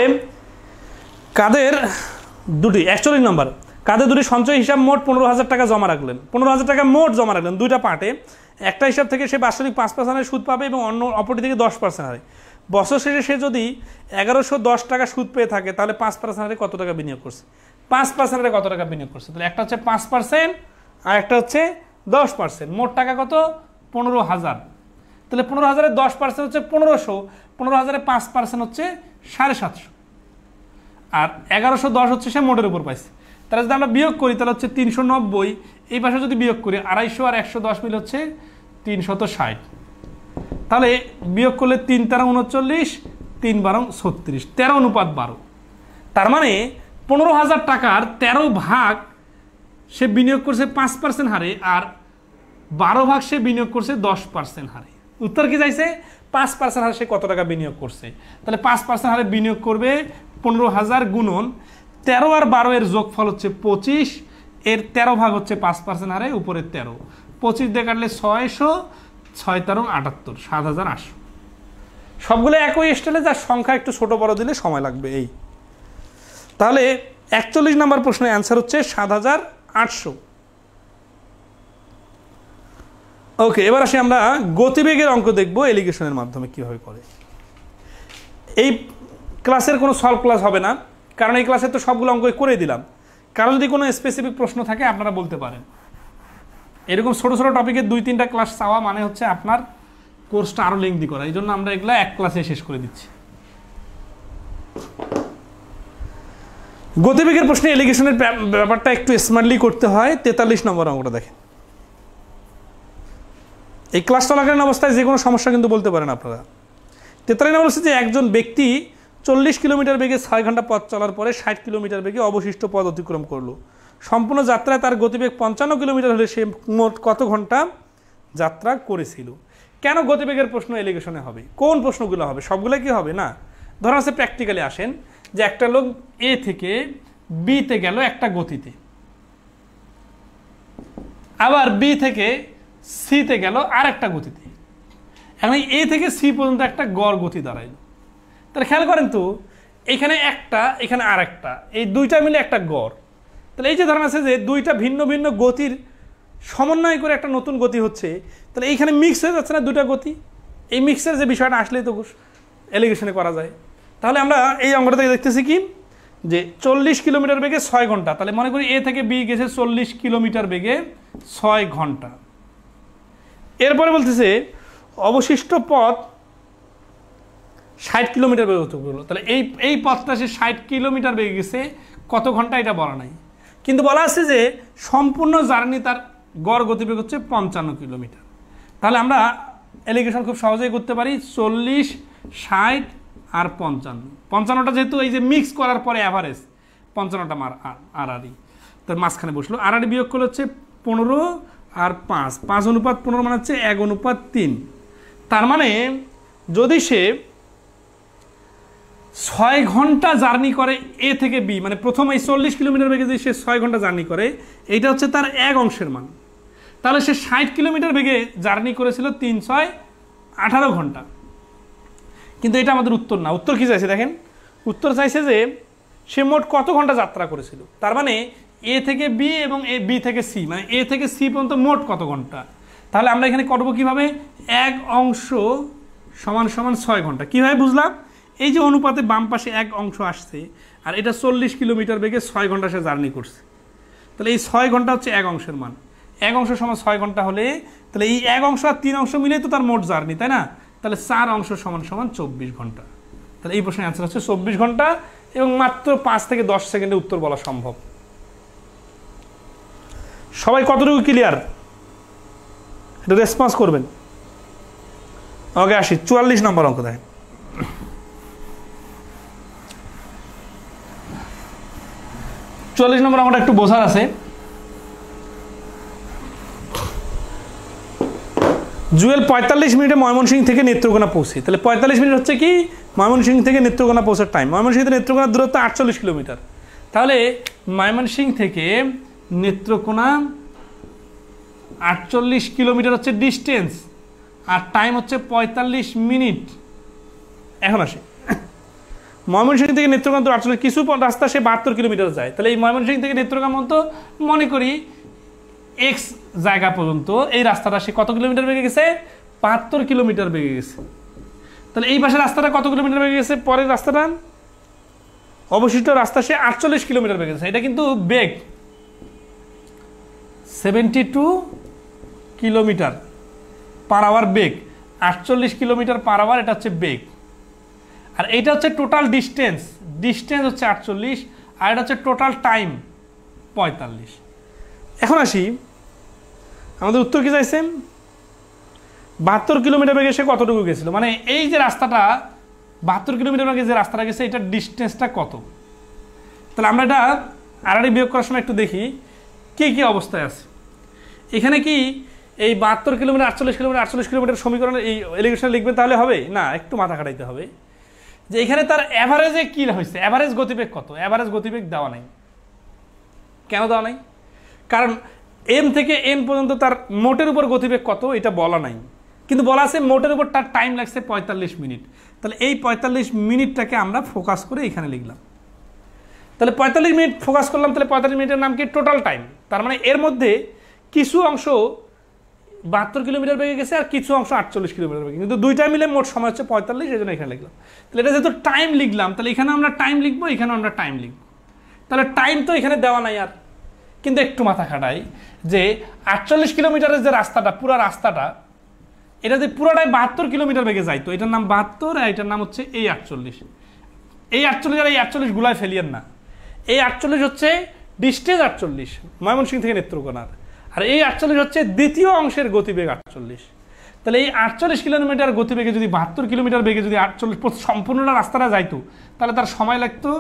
কাদের দুটি, 41 নম্বর, কাদের দুটি সঞ্চয় হিসাব মোট 15,000 টাকা জমা রাখলেন। 15,000 টাকা মোট জমা রাখলেন দুইটা পার্টে। একটা হিসাব থেকে সে বাৎসরিক 5% হারে সুদ পাবে এবং অপরটি থেকে 10% হারে। বছর শেষে সে যদি 1110 টাকা সুদ পেয়ে থাকে তাহলে 5% হারে কত টাকা বিনিয়োগ করছে? 5% হারে কত টাকা বিনিয়োগ করছে? তাহলে একটা হচ্ছে 5% আর একটা হচ্ছে 10%। মোট টাকা কত? 15,000। তাহলে 15,000-এর 10% হচ্ছে 1500, 15,000-এর 5% হচ্ছে 750, আর 1110 হচ্ছে সে মোটের উপর পাইছে। তাহলে যদি আমরা বিয়োগ করি তাহলে হচ্ছে 390, এই পাশে যদি বিয়োগ করি 250 আর 110 মিলে হচ্ছে 360। তাহলে বিয়োগ করলে 3 × 39, 3 × 36, 13:12। তার মানে 15,000 টাকার 13 ভাগ সে বিনিয়োগ করছে 5% হারে, আর 12 ভাগ সে বিনিয়োগ করছে 10% হারে। উত্তর কি চাইছে? 5% হারে সে কত টাকা বিনিয়োগ করছে। তাহলে 5% হারে বিনিয়োগ করবে 15,000 গুণন 13 আর 12 এর যোগফল হচ্ছে 25, এর 13 ভাগ হচ্ছে 5% হারে, উপরে 13, 25 দিয়ে কাটলে 600, 6 13 78, 7,800। সবগুলো একই স্টাইলে, যার সংখ্যা একটু ছোট বড় দিলে সময় লাগবে এই। তাহলে 41 নম্বর প্রশ্নের অ্যান্সার হচ্ছে 7,800। ওকে, এবার আসি আমরা গতিবেগের অঙ্ক দেখব এলিগেশনের মাধ্যমে কিভাবে করে। এই ক্লাসের কোনো সলভ ক্লাস হবে না, কারণ এই ক্লাসে তো সবগুলো অঙ্ক করে দিলাম। কারণ যদি কোনো স্পেসিফিক প্রশ্ন থাকে আপনারা বলতে পারেন। এরকম ছোট ছোট টপিকের 2-3টা ক্লাস চাওয়া মানে হচ্ছে আপনার কোর্সটা আরও লেংদি করা, এই জন্য আমরা এগুলো এক ক্লাসে শেষ করে দিচ্ছি। গতিবেগের প্রশ্নে এলিগেশনের ব্যাপারটা একটু স্মার্টলি করতে হয়। 43 নম্বর অঙ্কটা দেখেন। এই ক্লাস চলাকালীন অবস্থায় যে কোনো সমস্যা কিন্তু বলতে পারেন আপনারা। 43 নম্বর হচ্ছে যে একজন ব্যক্তি 40 কিলোমিটার বেগে 6 ঘন্টা পথ চলার পরে 60 কিলোমিটার বেগে অবশিষ্ট পথ অতিক্রম করলো। সম্পূর্ণ যাত্রায় তার গতিবেগ 55 কিলোমিটার হলে সে মোট কত ঘন্টা যাত্রা করেছিল? কেন গতিবেগের প্রশ্ন এলিগেশনে হবে? কোন প্রশ্নগুলো হবে? সবগুলো কি হবে না? ধরা আছে প্র্যাকটিক্যালি আসেন যে একটা লোক এ থেকে বিতে গেল একটা গতিতে, আবার বি থেকে সিতে গেল আর একটা গতিতে। এখন এ থেকে সি পর্যন্ত একটা গড় গতি দাঁড়াইল। তাহলে খেয়াল করেন তো, এখানে একটা, এখানে আর একটা, এই দুইটা মিলে একটা গড়। তাহলে এই যে ধরেন আছে যে দুইটা ভিন্ন ভিন্ন গতির সমন্বয় করে একটা নতুন গতি হচ্ছে, তাহলে এইখানে মিক্স হয়ে যাচ্ছে না দুটা গতি? এই মিক্সের যে বিষয়টা আসলেই তো এলিগেশনে করা যায়। তাহলে আমরা এই অঙ্কটা থেকে দেখতেছি কি যে 40 কিলোমিটার বেগে 6 ঘন্টা, তাহলে মনে করি এ থেকে বি গেছে 40 কিলোমিটার বেগে 6 ঘন্টা। এরপরে বলতেছে অবশিষ্ট পথ 60 কিলোমিটার বেগে অতিক্রম করলো। তাহলে এই পথটা সে 60 কিলোমিটার বেগে গেছে, কত ঘন্টা এটা বলা নাই, কিন্তু বলা আছে যে সম্পূর্ণ জার্নি তার গড় গতিবেগ হচ্ছে 55 কিলোমিটার। তাহলে আমরা এলিগেশন খুব সহজেই করতে পারি 40, 60 আর 55। 55টা যেহেতু এই যে মিক্স করার পরে অ্যাভারেজ 55টা আড়াআড়ি, তার মাঝখানে বসলো। আড়াআড়ি বিয়োগ করলে হচ্ছে 15 আর 5, 5 অনুপাত 15 মানে হচ্ছে 1 অনুপাত 3। তার মানে যদি সে 6 ঘন্টা জার্নি করে এ থেকে বি, মানে প্রথম এই 40 কিলোমিটার বেগে যদি সে 6 ঘন্টা জার্নি করে, এইটা হচ্ছে তার 1 অংশের মান। তাহলে সে 60 কিলোমিটার বেগে জার্নি করেছিল 3 6 18 ঘন্টা। কিন্তু এটা আমাদের উত্তর না। উত্তর কি চাইছে দেখেন, উত্তর চাইছে যে সে মোট কত ঘন্টা যাত্রা করেছিল। তার মানে এ থেকে বি এবং বি থেকে সি, মানে এ থেকে সি পর্যন্ত মোট কত ঘন্টা। তাহলে আমরা এখানে করবো কিভাবে, 1 অংশ সমান সমান 6 ঘন্টা। কীভাবে বুঝলাম, এই যে অনুপাতে বাম পাশে 1 অংশ আসছে আর এটা 40 কিলোমিটার বেগে 6 ঘন্টা সে জার্নি করছে, তাহলে এই 6 ঘন্টা হচ্ছে 1 অংশের মান। 1 অংশ সমান 6 ঘন্টা হলে তাহলে এই 1 অংশ আর 3 অংশ মিলে তো তার মোট জার্নি, তাই না? তাহলে 4 অংশ সমান সমান 24 ঘন্টা। তাহলে এই প্রশ্নের অ্যান্সার হচ্ছে 24 ঘন্টা, এবং মাত্র 5 থেকে 10 সেকেন্ডে উত্তর বলা সম্ভব। সবাই কতটুকু ক্লিয়ার এটা রেসপন্স করবেন। ওকে, আসি 44 নম্বর অঙ্ক দেখেন। নম্বর অঙ্কটা একটু বোঝার আছে। জুয়েল 45 মিনিটে ময়মনসিংহ থেকে নেত্রকোনা পৌঁছে। তাহলে 45 মিনিট হচ্ছে কি ময়মনসিংহ থেকে নেত্রকোনা পৌঁছার টাইম। ময়মনসিংহ থেকে নেত্রকোনার দূরত্ব 48 কিলোমিটার। তাহলে ময়মনসিংহ থেকে নেত্রকোনা 48 কিলোমিটার হচ্ছে ডিস্টেন্স, আর টাইম হচ্ছে 45 মিনিট। এখন আসে ময়মনসিংহ থেকে নেত্রকোনা তো 48, কিছু রাস্তা সে 72 কিলোমিটার যায়। তাহলে এই ময়মনসিংহ থেকে নেত্রকোনা মতো মনে করি এক্স জায়গা পর্যন্ত এই রাস্তাটা সে কত কিলোমিটার বেগে গেছে, 72 কিলোমিটার বেগে গেছে। তাহলে এই পাশে রাস্তাটা কত কিলোমিটার বেগে গেছে, পরের রাস্তাটা অবশিষ্ট রাস্তা সে 48 কিলোমিটার বেগে গেছে। এটা কিন্তু বেগ 72 কিলোমিটার পার আওয়ার বেগ, 48 কিলোমিটার পার আওয়ার এটা হচ্ছে বেগ। আর এইটা হচ্ছে টোটাল ডিস্টেন্স, ডিস্টেন্স হচ্ছে 48, আর এটা হচ্ছে টোটাল টাইম 45। এখন আসি আমাদের উত্তর কি চাইছেন, 72 কিলোমিটার বেগে সে কতটুকু গেছিল, মানে এই যে রাস্তাটা 72 কিলোমিটার বেগে যে রাস্তাটা গেছে এটার ডিস্টেন্সটা কত। তাহলে আমরা এটা আড়াআড়ি বিয়োগ করার সময় একটু দেখি কি কি অবস্থায় আছে। এখানে কি এই 72 কিলোমিটার 48 কিলোমিটার সমীকরণের এই এলিগেশন লিখবেন তাহলে হবে না, একটু মাথা খাটাইতে হবে যে এখানে তার অ্যাভারেজে কি হয়েছে, অ্যাভারেজ গতিবেগ কত। অ্যাভারেজ গতিবেগ দেওয়া নাই। কেন দেওয়া নাই? কারণ এম থেকে এন পর্যন্ত তার মোটের উপর গতিবেগ কত এটা বলা নাই, কিন্তু বলা আছে মোটের উপর তার টাইম লাগছে 45 মিনিট। তাহলে এই 45 মিনিটটাকে আমরা ফোকাস করে এখানে লিখলাম। তাহলে 45 মিনিট ফোকাস করলাম, তাহলে 45 মিনিটের নাম কি? Total time. তার মানে এর মধ্যে কিছু অংশ 72 কিলোমিটার বেগে গেছে আর কিছু অংশ 48 কিলোমিটার বেগে, কিন্তু দুইটা মিলে মোট সময় হচ্ছে 45, এই জন্য এখানে লিখলাম। তাহলে এটা যেহেতু টাইম লিখলাম, তাহলে এখানে আমরা টাইম লিখবো, এখানে আমরা টাইম লিখবো। তাহলে টাইম তো এখানে দেওয়া নাই আর, কিন্তু একটু মাথা খাটাই যে 48 কিলোমিটারের যে রাস্তাটা, পুরো রাস্তাটা, এটা যে পুরোটাই 72 কিলোমিটার বেগে যাইতো, এটার নাম 72 আর এটার নাম হচ্ছে এই 48। এই 48 আর এই 48 গুলায় ফেলিয়েন না। এই 48 হচ্ছে ডিস্টেন্স 48 ময়মনসিংহ থেকে নেত্রকোনার, আর এই 48 হচ্ছে দ্বিতীয় অংশের গতিবেগ 48। তাহলে এই 48 কিলোমিটার গতিবেগে যদি 72 কিলোমিটার বেগে যদি 48 সম্পূর্ণটা রাস্তাটা যাইতো, তাহলে তার সময় লাগতো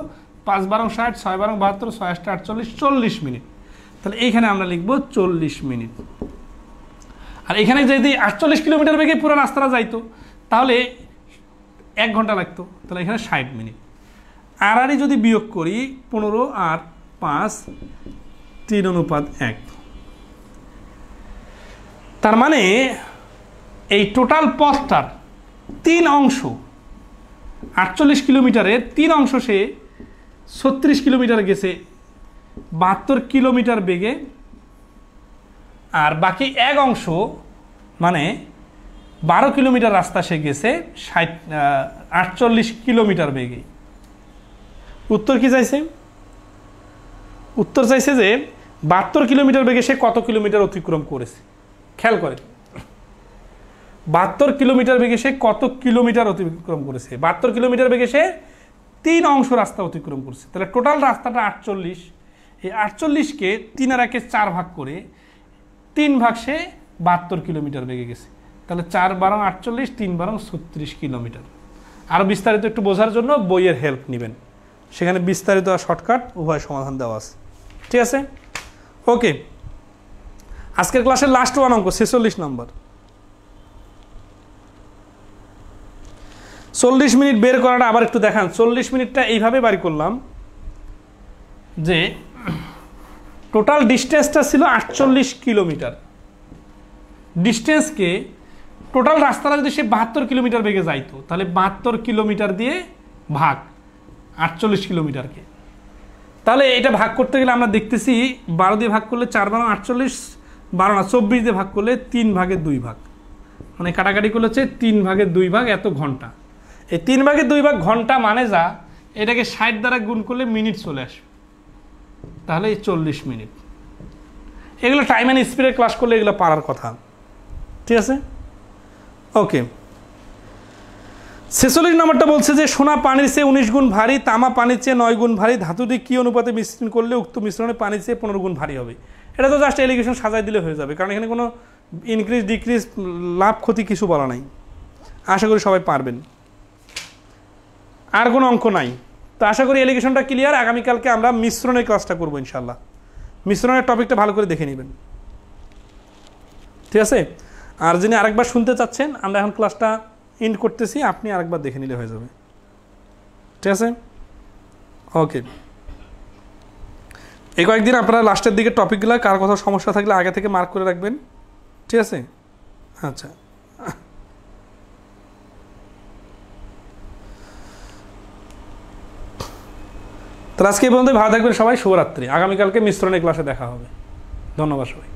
5 12 60, 6 12 72, 6 8 48, 40 মিনিট। তাহলে এইখানে আমরা লিখবো 40 মিনিট। আর এখানে যদি 48 কিলোমিটার বেগে পুরো রাস্তাটা যাইতো তাহলে 1 ঘন্টা লাগতো, তাহলে এখানে 60 মিনিট। আর যদি বিয়োগ করি 15 আর 5 3:1, তার মানে এই টোটাল পথটার 3 অংশ, 48 কিলোমিটারের 3 অংশ সে 36 কিলোমিটার গেছে 72 কিলোমিটার বেগে, আর বাকি 1 অংশ মানে 12 কিলোমিটার রাস্তা সে গেছে 48 কিলোমিটার বেগে। উত্তর কি চাইছে? উত্তর চাইছে যে 72 কিলোমিটার বেগে সে কত কিলোমিটার অতিক্রম করেছে। খেয়াল করে 72 কিলোমিটার বেগে সে কত কিলোমিটার অতিক্রম করেছে। 72 কিলোমিটার বেগে সে 3 অংশ রাস্তা অতিক্রম করেছে। তাহলে টোটাল রাস্তাটা 48, এই 48কে 3 আর 1 4 ভাগ করে 3 ভাগ সে 72 কিলোমিটার বেগে গেছে। তাহলে 4 12 48, 3 12 36 কিলোমিটার। আরও বিস্তারিত একটু বোঝার জন্য বইয়ের হেল্প নেবেন, সেখানে বিস্তারিত আর শর্টকাট উভয় সমাধান দেওয়া আছে। ঠিক আছে, ওকে। আজকের ক্লাসের লাস্ট ওয়ান অঙ্ক 46 নম্বর। 40 মিনিট বের করাটা আবার একটু দেখান। 40 মিনিটটা এইভাবে বাড়ি করলাম যে টোটাল ডিস্টেন্সটা ছিল 48 কিলোমিটার। ডিস্টেন্সকে টোটাল রাস্তাটা যদি সে 72 কিলোমিটার বেগে যাইতো, তাহলে 72 কিলোমিটার দিয়ে ভাগ 48 কিলোমিটারকে। তাহলে এটা ভাগ করতে গেলে আমরা দেখতেছি 12 দিয়ে ভাগ করলে 4 12 48, 12 না 24 দিয়ে ভাগ করলে 3 ভাগের 2 ভাগ, মানে কাটাকাটি করলে হচ্ছে 3 ভাগের 2 ভাগ এত ঘন্টা। এই 3 ভাগের 2 ভাগ ঘন্টা মানে যা, এটাকে 60 দ্বারা গুণ করলে মিনিট চলে আসবে, তাহলে এই 40 মিনিট। এগুলো টাইম অ্যান্ড স্পিডের ক্লাস করলে এগুলো পারার কথা। ঠিক আছে, ওকে। 46 নম্বরটা বলছে যে সোনা পানির চেয়ে 19 গুণ ভারী, তামা পানির চেয়ে 9 গুণ ভারী, ধাতুটি কি অনুপাতে মিশ্রণ করলে উক্ত মিশ্রণে পানির চেয়ে 15 গুণ ভারী হবে। এটা তো জাস্ট এলিগেশন সাজাই দিলে হয়ে যাবে, কারণ এখানে কোনো ইনক্রিজ ডিক্রিজ লাভ ক্ষতি কিছু বলা নাই। আশা করি সবাই পারবেন, আর কোনো অঙ্ক নাই। তো আশা করি এলিগেশনটা ক্লিয়ার। আগামীকালকে আমরা মিশ্রণের ক্লাসটা করবো ইনশাল্লাহ। মিশ্রণের টপিকটা ভালো করে দেখে নেবেন, ঠিক আছে। আর যিনি আরেকবার শুনতে চাচ্ছেন, আমরা এখন ক্লাসটা এন্ড করতেছি, আপনি আরেকবার দেখে নিলে হয়ে যাবে। ঠিক আছে, ওকে। এই কয়েকদিন আপনারা লাস্টের দিকে টপিকগুলো কার কথা সমস্যা থাকলে আগে থেকে মার্ক করে রাখবেন, ঠিক আছে। আচ্ছা, তাহলে আজকে এই পর্যন্ত ভালো থাকবেন সবাই। শুভরাত্রি। আগামীকালকে মিশ্রণের ক্লাসে দেখা হবে। ধন্যবাদ সবাই।